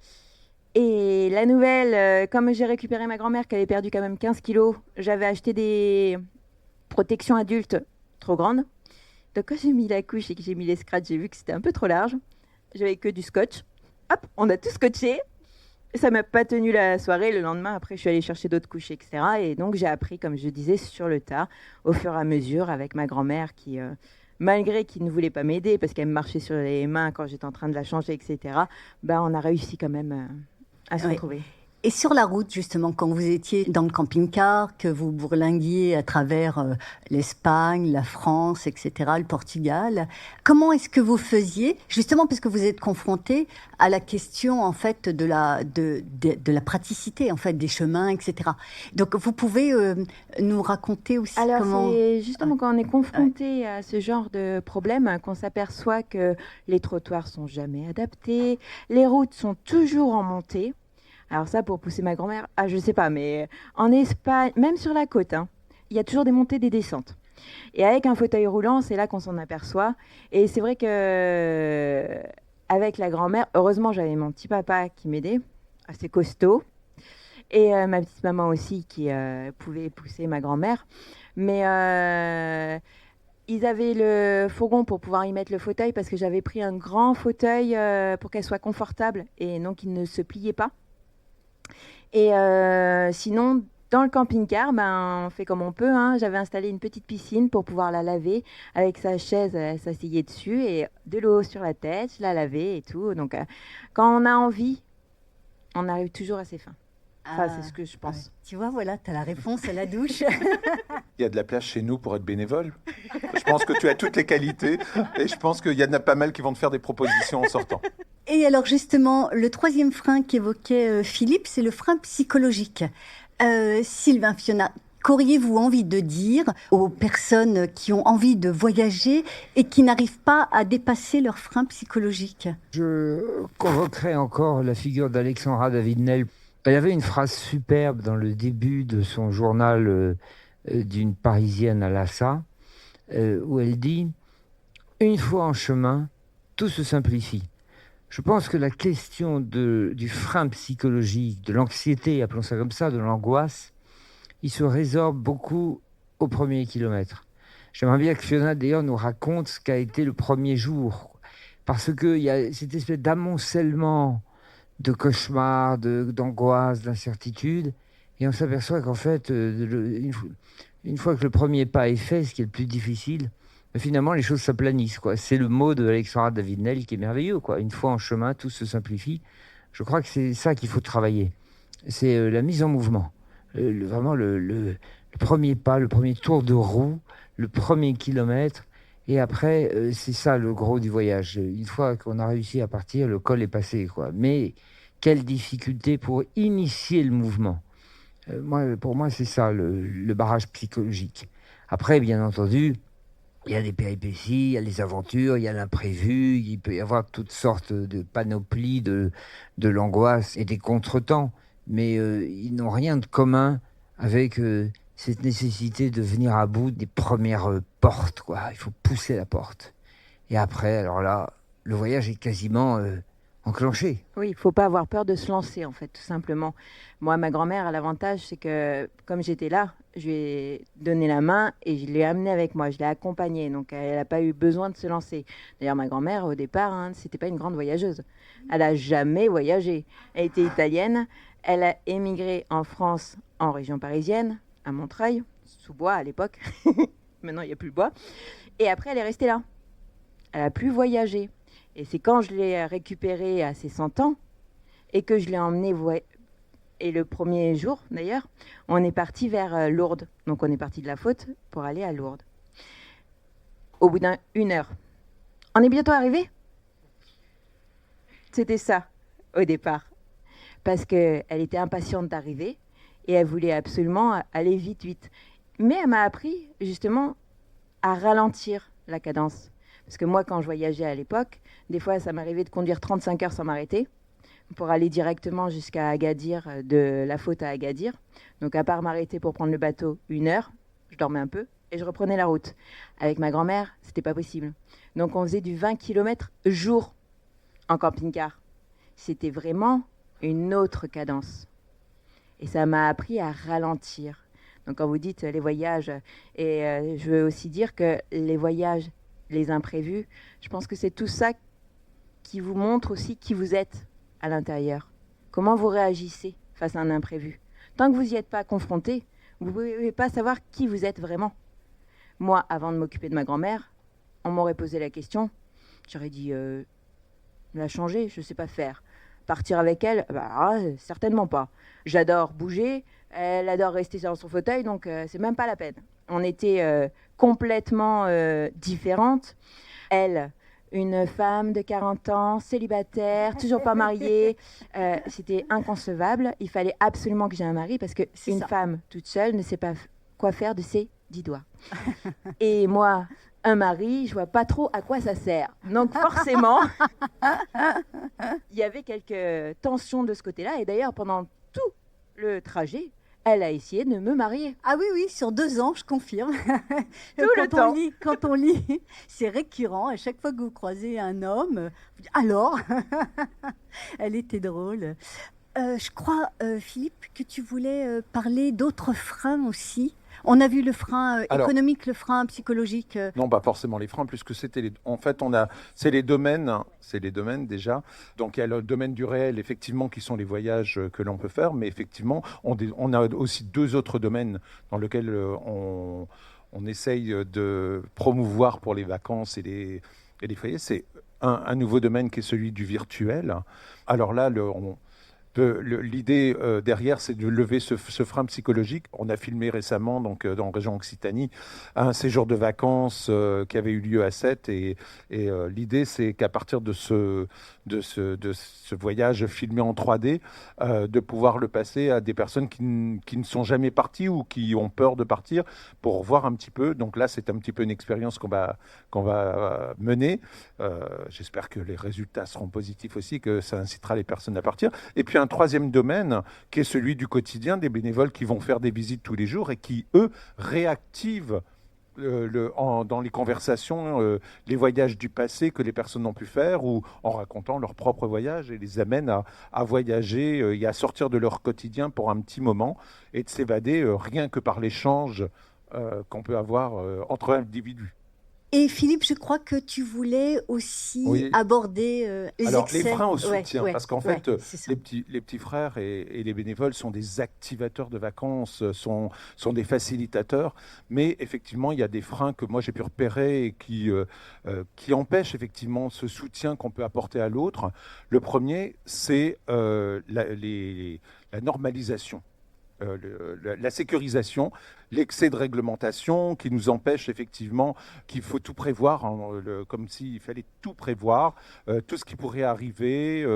Et la nouvelle, comme j'ai récupéré ma grand-mère qui avait perdu quand même 15 kilos, j'avais acheté des protections adultes trop grandes. Donc, quand j'ai mis la couche et que j'ai mis les scratchs, j'ai vu que c'était un peu trop large. J'avais que du scotch. Hop, on a tout scotché. Ça m'a pas tenu la soirée. Le lendemain, après, je suis allée chercher d'autres couches, etc. Et donc, j'ai appris, comme je disais, sur le tas, au fur et à mesure, avec ma grand-mère qui, malgré qu'il ne voulait pas m'aider parce qu'elle me marchait sur les mains quand j'étais en train de la changer, etc., on a réussi quand même à se retrouver.
Et sur la route, justement, quand vous étiez dans le camping-car, que vous bourlinguiez à travers l'Espagne, la France, etc., le Portugal, comment est-ce que vous faisiez, justement parce que vous êtes confronté à la question, en fait, de la praticité, en fait, des chemins, etc. Donc, vous pouvez nous raconter aussi
Alors,
comment...
c'est justement quand on est confronté à ce genre de problème qu'on s'aperçoit que les trottoirs sont jamais adaptés, les routes sont toujours en montée. Alors ça, pour pousser ma grand-mère, je sais pas, mais en Espagne, même sur la côte, il y a toujours des montées, des descentes. Et avec un fauteuil roulant, c'est là qu'on s'en aperçoit. Et c'est vrai que avec la grand-mère, heureusement, j'avais mon petit papa qui m'aidait, assez costaud, et ma petite maman aussi qui pouvait pousser ma grand-mère. Mais ils avaient le fourgon pour pouvoir y mettre le fauteuil parce que j'avais pris un grand fauteuil pour qu'elle soit confortable et non qu'il ne se pliait pas. Et sinon, dans le camping-car, on fait comme on peut. J'avais installé une petite piscine pour pouvoir la laver. Avec sa chaise, elle s'asseyait dessus et de l'eau sur la tête, je la lavais et tout. Donc, quand on a envie, on arrive toujours à ses fins. Enfin, c'est ce que je pense.
Ouais. Tu vois, voilà, tu as la réponse à la douche.
Il y a de la place chez nous pour être bénévole. Je pense que tu as toutes les qualités et je pense qu'il y en a pas mal qui vont te faire des propositions en sortant.
Et alors justement, le troisième frein qu'évoquait Philippe, c'est le frein psychologique. Sylvain, Fiona, qu'auriez-vous envie de dire aux personnes qui ont envie de voyager et qui n'arrivent pas à dépasser leur frein psychologique ?
Je convoquerai encore la figure d'Alexandra David-Nel. Elle avait une phrase superbe dans le début de son journal d'une Parisienne à Lhasa, où elle dit « Une fois en chemin, tout se simplifie ». Je pense que la question du frein psychologique, de l'anxiété, appelons ça comme ça, de l'angoisse, il se résorbe beaucoup au premier kilomètre. J'aimerais bien que Fiona, d'ailleurs, nous raconte ce qu'a été le premier jour. Parce qu'il y a cette espèce d'amoncellement de cauchemars, d'angoisse, d'incertitude. Et on s'aperçoit qu'en fait, une fois que le premier pas est fait, ce qui est le plus difficile, finalement, les choses s'aplanissent, quoi. C'est le mot de Alexandra David-Nel qui est merveilleux, quoi. Une fois en chemin, tout se simplifie. Je crois que c'est ça qu'il faut travailler. C'est la mise en mouvement. Vraiment le premier pas, le premier tour de roue, le premier kilomètre. Et après, c'est ça le gros du voyage. Une fois qu'on a réussi à partir, le col est passé, quoi. Mais quelle difficulté pour initier le mouvement. Pour moi, c'est ça, le barrage psychologique. Après, bien entendu, il y a des péripéties, il y a les aventures, il y a l'imprévu, il peut y avoir toutes sortes de panoplies de l'angoisse et des contretemps. Mais ils n'ont rien de commun avec cette nécessité de venir à bout des premières portes, quoi. Il faut pousser la porte. Et après, alors là, le voyage est quasiment enclenché.
Oui, il ne faut pas avoir peur de se lancer, en fait, tout simplement. Moi, ma grand-mère a l'avantage, c'est que comme j'étais là, je lui ai donné la main et je l'ai amenée avec moi, je l'ai accompagnée. Donc, elle n'a pas eu besoin de se lancer. D'ailleurs, ma grand-mère, au départ, c'était pas une grande voyageuse. Elle n'a jamais voyagé. Elle était italienne. Elle a émigré en France, en région parisienne, à Montreuil, sous bois à l'époque. Maintenant, il n'y a plus de bois. Et après, elle est restée là. Elle n'a plus voyagé. Et c'est quand je l'ai récupérée à ses 100 ans et que je l'ai emmenée, et le premier jour d'ailleurs, on est parti vers Lourdes. Donc on est parti de la Faute pour aller à Lourdes. Au bout d'une heure. On est bientôt arrivé ? C'était ça, au départ. Parce qu'elle était impatiente d'arriver et elle voulait absolument aller vite. Mais elle m'a appris justement à ralentir la cadence. Parce que moi, quand je voyageais à l'époque, des fois, ça m'arrivait de conduire 35 heures sans m'arrêter pour aller directement jusqu'à Agadir, de la Faute à Agadir. Donc, à part m'arrêter pour prendre le bateau 1 heure, je dormais un peu et je reprenais la route. Avec ma grand-mère, c'était pas possible. Donc, on faisait du 20 km jour en camping-car. C'était vraiment une autre cadence. Et ça m'a appris à ralentir. Donc, quand vous dites les voyages, et je veux aussi dire que les voyages, les imprévus, je pense que c'est tout ça qui vous montre aussi qui vous êtes à l'intérieur. Comment vous réagissez face à un imprévu. Tant que vous n'y êtes pas confronté, vous ne pouvez pas savoir qui vous êtes vraiment. Moi, avant de m'occuper de ma grand-mère, on m'aurait posé la question, j'aurais dit, la changer, je ne sais pas faire. partir avec elle, certainement pas. J'adore bouger, elle adore rester dans son fauteuil, donc c'est même pas la peine. On était complètement différentes. Elle, une femme de 40 ans, célibataire, toujours pas mariée, c'était inconcevable. Il fallait absolument que j'aie un mari parce qu'une femme toute seule ne sait pas quoi faire de ses 10 doigts. Et moi, un mari, je vois pas trop à quoi ça sert. Donc forcément, il y avait quelques tensions de ce côté-là. Et d'ailleurs, pendant tout le trajet, elle a essayé de me marier.
Ah oui, sur 2 ans, je confirme.
Tout le temps.
Quand on lit, c'est récurrent. À chaque fois que vous croisez un homme, vous dites, alors, elle était drôle. Je crois, Philippe, que tu voulais parler d'autres freins aussi. On a vu le frein économique, le frein psychologique.
Non, pas forcément les freins, puisque c'était en fait, c'est les domaines déjà. Donc il y a le domaine du réel, effectivement, qui sont les voyages que l'on peut faire, mais effectivement, on a aussi 2 autres domaines dans lesquels on essaye de promouvoir pour les vacances et les foyers. C'est un nouveau domaine qui est celui du virtuel. Alors là, l'idée derrière, c'est de lever ce frein psychologique. On a filmé récemment, donc dans la région Occitanie, un séjour de vacances qui avait eu lieu à Sète, et l'idée, c'est qu'à partir de ce voyage filmé en 3D, de pouvoir le passer à des personnes qui ne sont jamais parties ou qui ont peur de partir, pour voir un petit peu. Donc là, c'est un petit peu une expérience qu'on va mener. J'espère que les résultats seront positifs aussi, que ça incitera les personnes à partir. Et puis un troisième domaine qui est celui du quotidien, des bénévoles qui vont faire des visites tous les jours et qui, eux, réactivent dans les conversations les voyages du passé que les personnes n'ont pu faire, ou en racontant leur propre voyage, et les amènent à voyager et à sortir de leur quotidien pour un petit moment et de s'évader rien que par l'échange qu'on peut avoir entre individus.
Et Philippe, je crois que tu voulais aussi aborder les excès.
Les freins au soutien, parce qu'en fait,
les
petits frères et les bénévoles sont des activateurs de vacances, sont des facilitateurs, mais effectivement, il y a des freins que moi j'ai pu repérer et qui empêchent effectivement ce soutien qu'on peut apporter à l'autre. Le premier, c'est la normalisation. La sécurisation, l'excès de réglementation qui nous empêche effectivement qu'il faut tout prévoir, comme s'il fallait tout prévoir, tout ce qui pourrait arriver,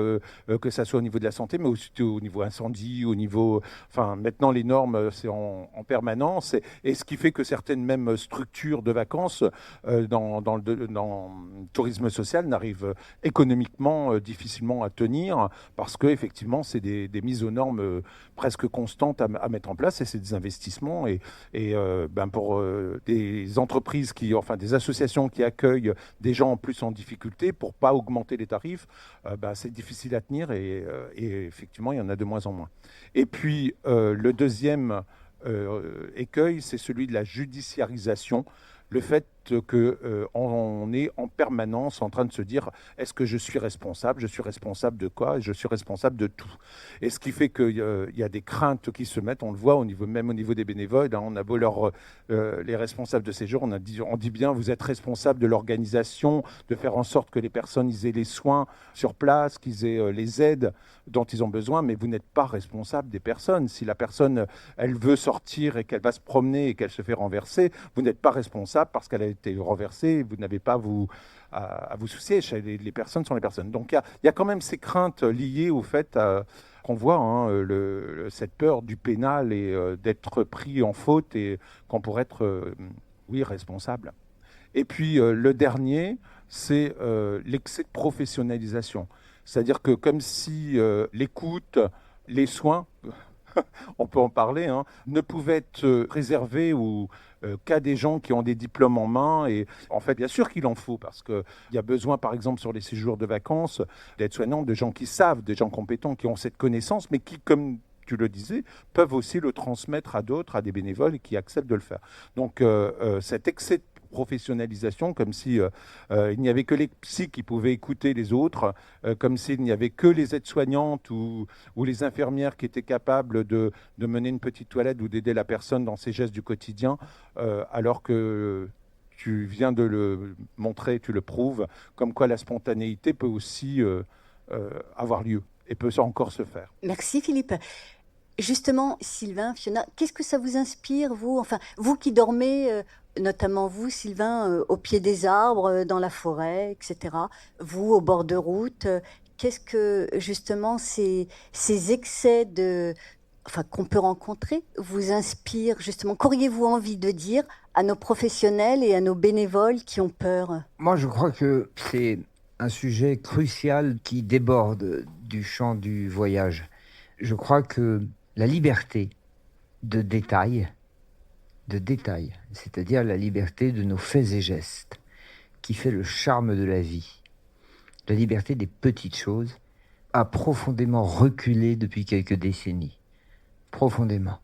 que ça soit au niveau de la santé, mais aussi au niveau incendie, au niveau... Enfin, maintenant, les normes, c'est en permanence, et ce qui fait que certaines mêmes structures de vacances dans le tourisme social n'arrivent économiquement difficilement à tenir, parce que effectivement, c'est des mises aux normes presque constantes à mettre en place, et c'est des investissements, et pour des entreprises des associations qui accueillent des gens en plus en difficulté, pour pas augmenter les tarifs, c'est difficile à tenir, et effectivement il y en a de moins en moins. Et puis le deuxième écueil, c'est celui de la judiciarisation. Le fait qu'on est en permanence en train de se dire, est-ce que je suis responsable ? Je suis responsable de quoi ? Je suis responsable de tout. Et ce qui fait qu'il y a des craintes qui se mettent, on le voit même au niveau des bénévoles, hein, on a beau les responsables de séjour, on dit bien, vous êtes responsable de l'organisation, de faire en sorte que les personnes aient les soins sur place, qu'ils aient les aides dont ils ont besoin, mais vous n'êtes pas responsable des personnes. Si la personne, elle veut sortir et qu'elle va se promener et qu'elle se fait renverser, vous n'êtes pas responsable parce qu'elle a été renversée, vous n'avez pas à vous soucier. Les personnes sont les personnes. Donc il y a quand même ces craintes liées au fait qu'on voit cette peur du pénal et d'être pris en faute et qu'on pourrait être responsable. Et puis le dernier, c'est l'excès de professionnalisation. C'est-à-dire que comme si l'écoute, les soins, on peut en parler, ne pouvaient être réservés qu'à des gens qui ont des diplômes en main. Et en fait, bien sûr qu'il en faut, parce qu'il y a besoin, par exemple, sur les séjours de vacances, d'aides-soignants, de gens qui savent, des gens compétents, qui ont cette connaissance, mais qui, comme tu le disais, peuvent aussi le transmettre à d'autres, à des bénévoles qui acceptent de le faire. Donc, cet excès de professionnalisation, comme si il n'y avait que les psys qui pouvaient écouter les autres, comme s'il n'y avait que les aides-soignantes ou les infirmières qui étaient capables de mener une petite toilette ou d'aider la personne dans ses gestes du quotidien, alors que tu viens de le montrer, tu le prouves, comme quoi la spontanéité peut aussi avoir lieu. et peut encore se faire.
Merci Philippe. Justement, Sylvain, Fiona, qu'est-ce que ça vous inspire, vous? Enfin, vous qui dormez, notamment vous, Sylvain, au pied des arbres, dans la forêt, etc. Vous, au bord de route, qu'est-ce que, justement, ces excès qu'on peut rencontrer vous inspirent, justement? Qu'auriez-vous envie de dire à nos professionnels et à nos bénévoles qui ont peur?
Moi, je crois que c'est un sujet crucial qui déborde du champ du voyage. Je crois que la liberté de détail, c'est-à-dire la liberté de nos faits et gestes, qui fait le charme de la vie, la liberté des petites choses, a profondément reculé depuis quelques décennies. Profondément.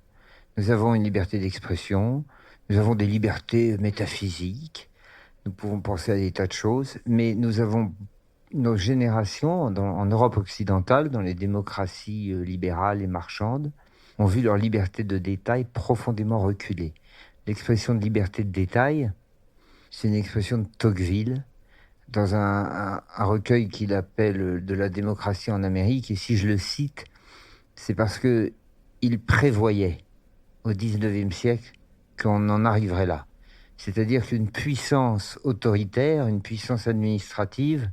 Nous avons une liberté d'expression, nous avons des libertés métaphysiques, nous pouvons penser à des tas de choses, mais nous avons nos générations en Europe occidentale, dans les démocraties libérales et marchandes, ont vu leur liberté de détail profondément reculer. L'expression de liberté de détail, c'est une expression de Tocqueville, dans un recueil qu'il appelle de la démocratie en Amérique, et si je le cite, c'est parce que il prévoyait au XIXe siècle qu'on en arriverait là. C'est-à-dire qu'une puissance autoritaire, une puissance administrative,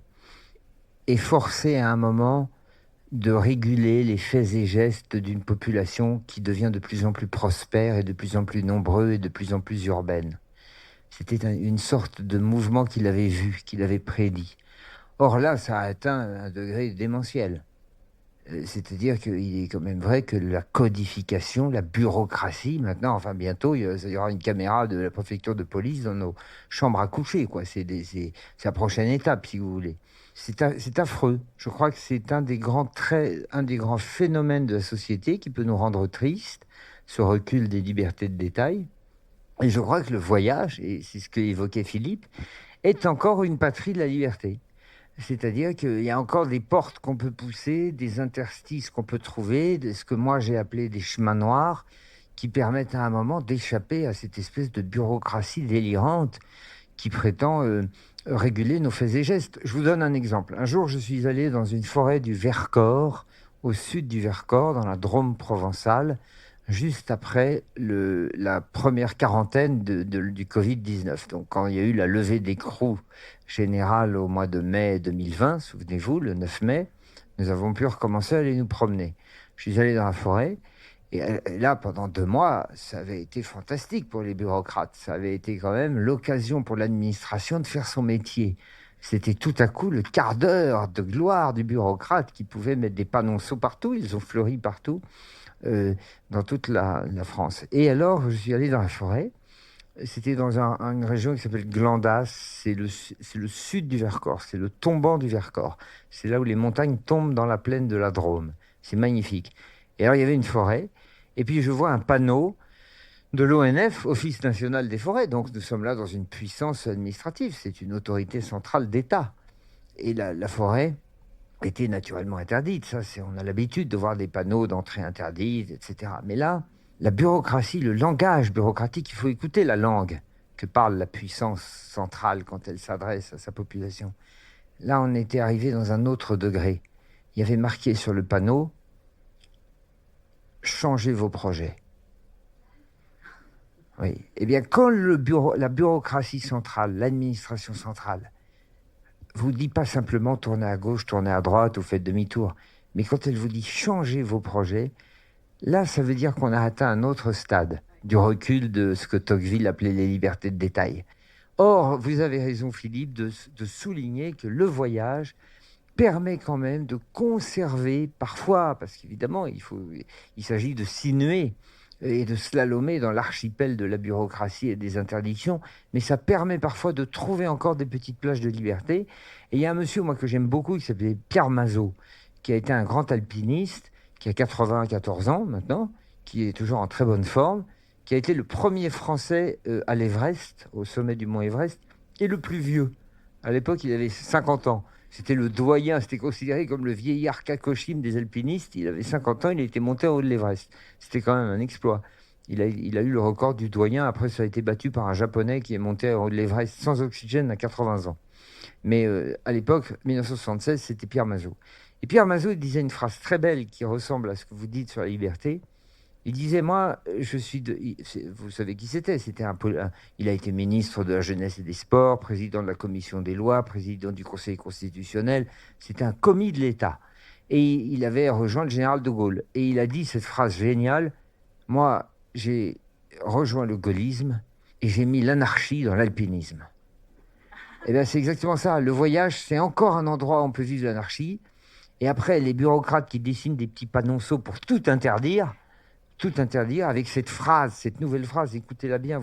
est forcée à un moment de réguler les faits et gestes d'une population qui devient de plus en plus prospère et de plus en plus nombreuse et de plus en plus urbaine. C'était une sorte de mouvement qu'il avait vu, qu'il avait prédit. Or là, ça a atteint un degré démentiel. C'est-à-dire qu'il est quand même vrai que la codification, la bureaucratie, maintenant, enfin bientôt, il y aura une caméra de la préfecture de police dans nos chambres à coucher, quoi. C'est la prochaine étape, si vous voulez. C'est affreux. Je crois que c'est un des grands phénomènes de la société qui peut nous rendre tristes, ce recul des libertés de détail. Et je crois que le voyage, et c'est ce qu'évoquait Philippe, est encore une patrie de la liberté. C'est-à-dire qu'il y a encore des portes qu'on peut pousser, des interstices qu'on peut trouver, de ce que moi j'ai appelé des chemins noirs, qui permettent à un moment d'échapper à cette espèce de bureaucratie délirante qui prétend réguler nos faits et gestes. Je vous donne un exemple. Un jour, je suis allé dans une forêt du Vercors, au sud du Vercors, dans la Drôme provençale, juste après la première quarantaine du Covid-19. Donc, quand il y a eu la levée d'écrou générale au mois de mai 2020, souvenez-vous, le 9 mai, nous avons pu recommencer à aller nous promener. Je suis allé dans la forêt, et là, pendant 2 mois, ça avait été fantastique pour les bureaucrates. Ça avait été quand même l'occasion pour l'administration de faire son métier. C'était tout à coup le quart d'heure de gloire du bureaucrate qui pouvait mettre des panonceaux partout. Ils ont fleuri partout. Dans toute la France. Et alors, je suis allé dans la forêt. C'était dans une région qui s'appelle Glandas. C'est le sud du Vercors. C'est le tombant du Vercors. C'est là où les montagnes tombent dans la plaine de la Drôme. C'est magnifique. Et alors, il y avait une forêt. Et puis, je vois un panneau de l'ONF, Office national des forêts. Donc, nous sommes là dans une puissance administrative. C'est une autorité centrale d'État. Et la forêt était naturellement interdite. Ça, on a l'habitude de voir des panneaux d'entrée interdite, etc. Mais là, la bureaucratie, le langage bureaucratique, il faut écouter la langue que parle la puissance centrale quand elle s'adresse à sa population. Là, on était arrivé dans un autre degré. Il y avait marqué sur le panneau « Changez vos projets ». Oui. Eh bien, quand la bureaucratie centrale, l'administration centrale, vous dit pas simplement tournez à gauche, tournez à droite ou faites demi-tour, mais quand elle vous dit changez vos projets, là, ça veut dire qu'on a atteint un autre stade du recul de ce que Tocqueville appelait les libertés de détail. Or, vous avez raison, Philippe, de souligner que le voyage permet quand même de conserver parfois, parce qu'évidemment, il s'agit de sinuer et de slalomer dans l'archipel de la bureaucratie et des interdictions, mais ça permet parfois de trouver encore des petites plages de liberté. Et il y a un monsieur, moi, que j'aime beaucoup, qui s'appelait Pierre Mazot, qui a été un grand alpiniste, qui a 94 ans maintenant, qui est toujours en très bonne forme, qui a été le premier Français à l'Everest, au sommet du mont Everest, et le plus vieux. À l'époque, il avait 50 ans. C'était le doyen, c'était considéré comme le vieillard Kakoshim des alpinistes. Il avait 50 ans, il était monté en haut de l'Everest. C'était quand même un exploit. Il a eu le record du doyen. Après, ça a été battu par un Japonais qui est monté en haut de l'Everest sans oxygène à 80 ans. Mais à l'époque, 1976, c'était Pierre Mazot. Et Pierre Mazot disait une phrase très belle qui ressemble à ce que vous dites sur la liberté. Il disait, moi, je suis vous savez qui c'était. Il a été ministre de la Jeunesse et des Sports, président de la Commission des lois, président du Conseil constitutionnel. C'était un commis de l'État. Et il avait rejoint le général de Gaulle. Et il a dit cette phrase géniale, moi, j'ai rejoint le gaullisme et j'ai mis l'anarchie dans l'alpinisme. Et bien, c'est exactement ça. Le voyage, c'est encore un endroit où on peut vivre l'anarchie. Et après, les bureaucrates qui dessinent des petits panonceaux pour tout interdire, avec cette phrase, cette nouvelle phrase, écoutez-la bien,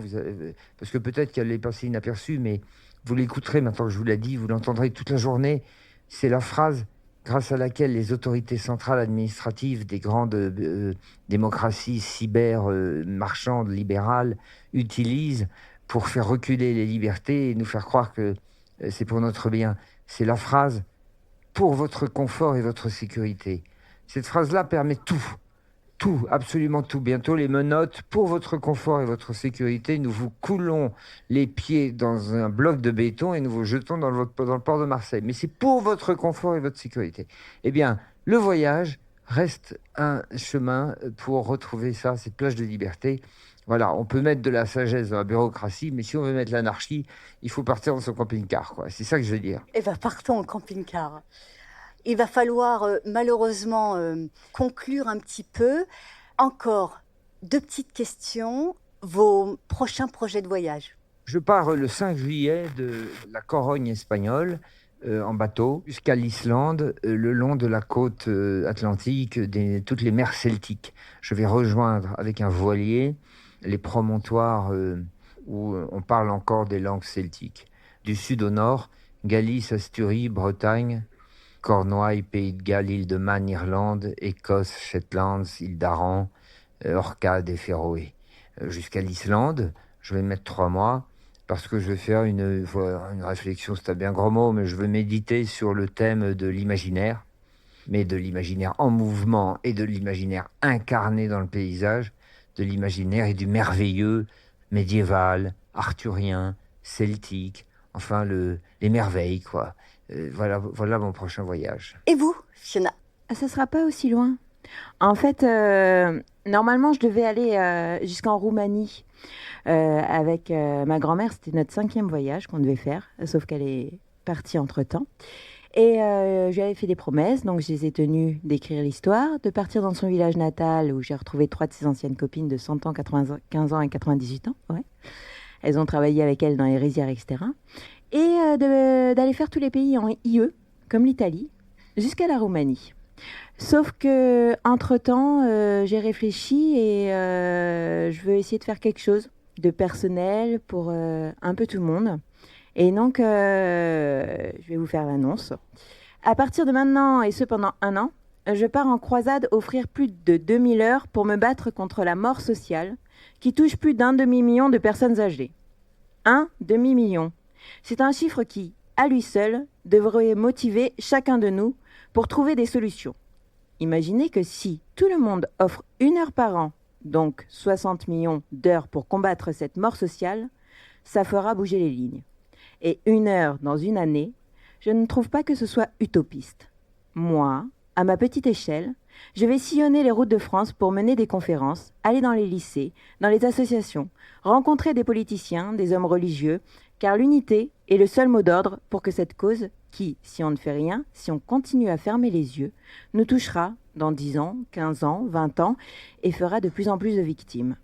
parce que peut-être qu'elle est passée inaperçue, mais vous l'écouterez maintenant que je vous l'ai dit, vous l'entendrez toute la journée. C'est la phrase grâce à laquelle les autorités centrales administratives des grandes démocraties cyber-marchandes, libérales, utilisent pour faire reculer les libertés et nous faire croire que c'est pour notre bien. C'est la phrase « pour votre confort et votre sécurité ». Cette phrase-là permet tout, absolument tout. Bientôt, les menottes, pour votre confort et votre sécurité, nous vous coulons les pieds dans un bloc de béton et nous vous jetons dans le port de Marseille. Mais c'est pour votre confort et votre sécurité. Eh bien, le voyage reste un chemin pour retrouver ça, cette plage de liberté. Voilà, on peut mettre de la sagesse dans la bureaucratie, mais si on veut mettre l'anarchie, il faut partir dans son camping-car, quoi. C'est ça que je veux dire.
Eh bien, partons en camping-car. Il va falloir malheureusement conclure un petit peu. Encore 2 petites questions. Vos prochains projets de voyage?
Je pars le 5 juillet de la Corogne espagnole en bateau jusqu'à l'Islande, le long de la côte atlantique, toutes les mers celtiques. Je vais rejoindre avec un voilier les promontoires où on parle encore des langues celtiques. Du sud au nord, Galice, Asturie, Bretagne, Cornouailles, Pays de Galles, île de Man, Irlande, Écosse, Shetlands, île d'Aran, Orcades et Féroé. Jusqu'à l'Islande, je vais mettre 3 mois parce que je vais faire une réflexion, c'est un bien gros mot, mais je veux méditer sur le thème de l'imaginaire, mais de l'imaginaire en mouvement et de l'imaginaire incarné dans le paysage, de l'imaginaire et du merveilleux médiéval, arthurien, celtique, enfin les merveilles, quoi. Voilà mon prochain voyage.
Et vous, Fiona?
Ça ne sera pas aussi loin. En fait, normalement, je devais aller jusqu'en Roumanie avec ma grand-mère. C'était notre 5e voyage qu'on devait faire, sauf qu'elle est partie entre-temps. Et je lui avais fait des promesses, donc je les ai tenues d'écrire l'histoire, de partir dans son village natal où j'ai retrouvé 3 de ses anciennes copines de 100 ans, 95 ans et 98 ans. Ouais. Elles ont travaillé avec elle dans les rizières, etc. Et d'aller faire tous les pays en IE, comme l'Italie, jusqu'à la Roumanie. Sauf que entre-temps, j'ai réfléchi et je veux essayer de faire quelque chose de personnel pour un peu tout le monde. Et donc, je vais vous faire l'annonce. À partir de maintenant, et ce pendant 1 an, je pars en croisade offrir plus de 2000 heures pour me battre contre la mort sociale qui touche plus d'1 demi-million de personnes âgées. 1 demi-million. C'est un chiffre qui, à lui seul, devrait motiver chacun de nous pour trouver des solutions. Imaginez que si tout le monde offre 1 heure par an, donc 60 millions d'heures pour combattre cette mort sociale, ça fera bouger les lignes. Et 1 heure dans une année, je ne trouve pas que ce soit utopiste. Moi, à ma petite échelle, je vais sillonner les routes de France pour mener des conférences, aller dans les lycées, dans les associations, rencontrer des politiciens, des hommes religieux, car l'unité est le seul mot d'ordre pour que cette cause, qui, si on ne fait rien, si on continue à fermer les yeux, nous touchera dans 10 ans, 15 ans, 20 ans et fera de plus en plus de victimes.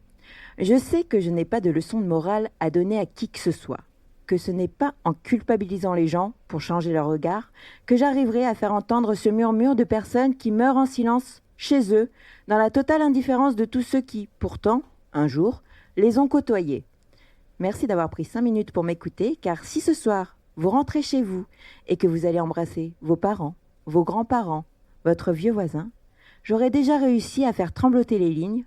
Je sais que je n'ai pas de leçon de morale à donner à qui que ce soit, que ce n'est pas en culpabilisant les gens pour changer leur regard que j'arriverai à faire entendre ce murmure de personnes qui meurent en silence chez eux, dans la totale indifférence de tous ceux qui, pourtant, un jour, les ont côtoyés. Merci d'avoir pris 5 minutes pour m'écouter, car si ce soir, vous rentrez chez vous et que vous allez embrasser vos parents, vos grands-parents, votre vieux voisin, j'aurai déjà réussi à faire trembloter les lignes.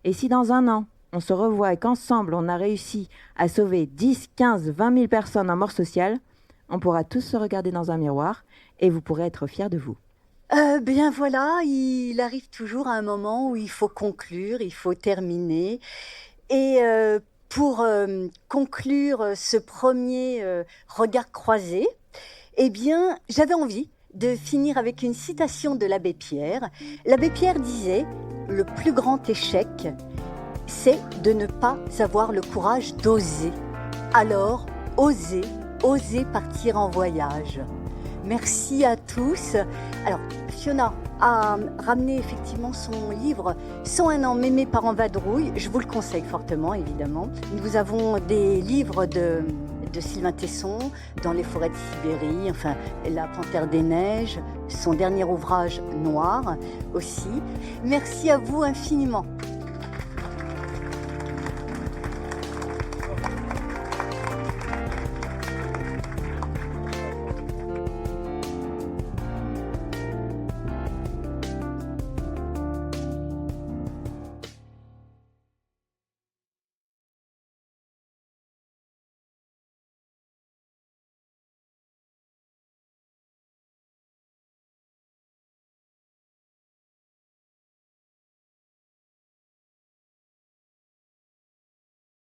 Et si dans 1 an, on se revoit et qu'ensemble, on a réussi à sauver 10, 15, 20 000 personnes en mort sociale, on pourra tous se regarder dans un miroir et vous pourrez être fiers de vous.
Bien voilà, il arrive toujours un moment où il faut conclure, il faut terminer. Et pour conclure ce premier regard croisé, Eh bien, j'avais envie de finir avec une citation de l'abbé Pierre. L'abbé Pierre disait « Le plus grand échec, c'est de ne pas avoir le courage d'oser. Alors, osez partir en voyage. » Merci à tous. Alors, Fiona a ramené effectivement son livre « 101 ans, mais mes parents vadrouillent ». Je vous le conseille fortement, évidemment. Nous avons des livres de Sylvain Tesson, Dans les forêts de Sibérie, enfin, La Panthère des Neiges, son dernier ouvrage Noir aussi. Merci à vous infiniment.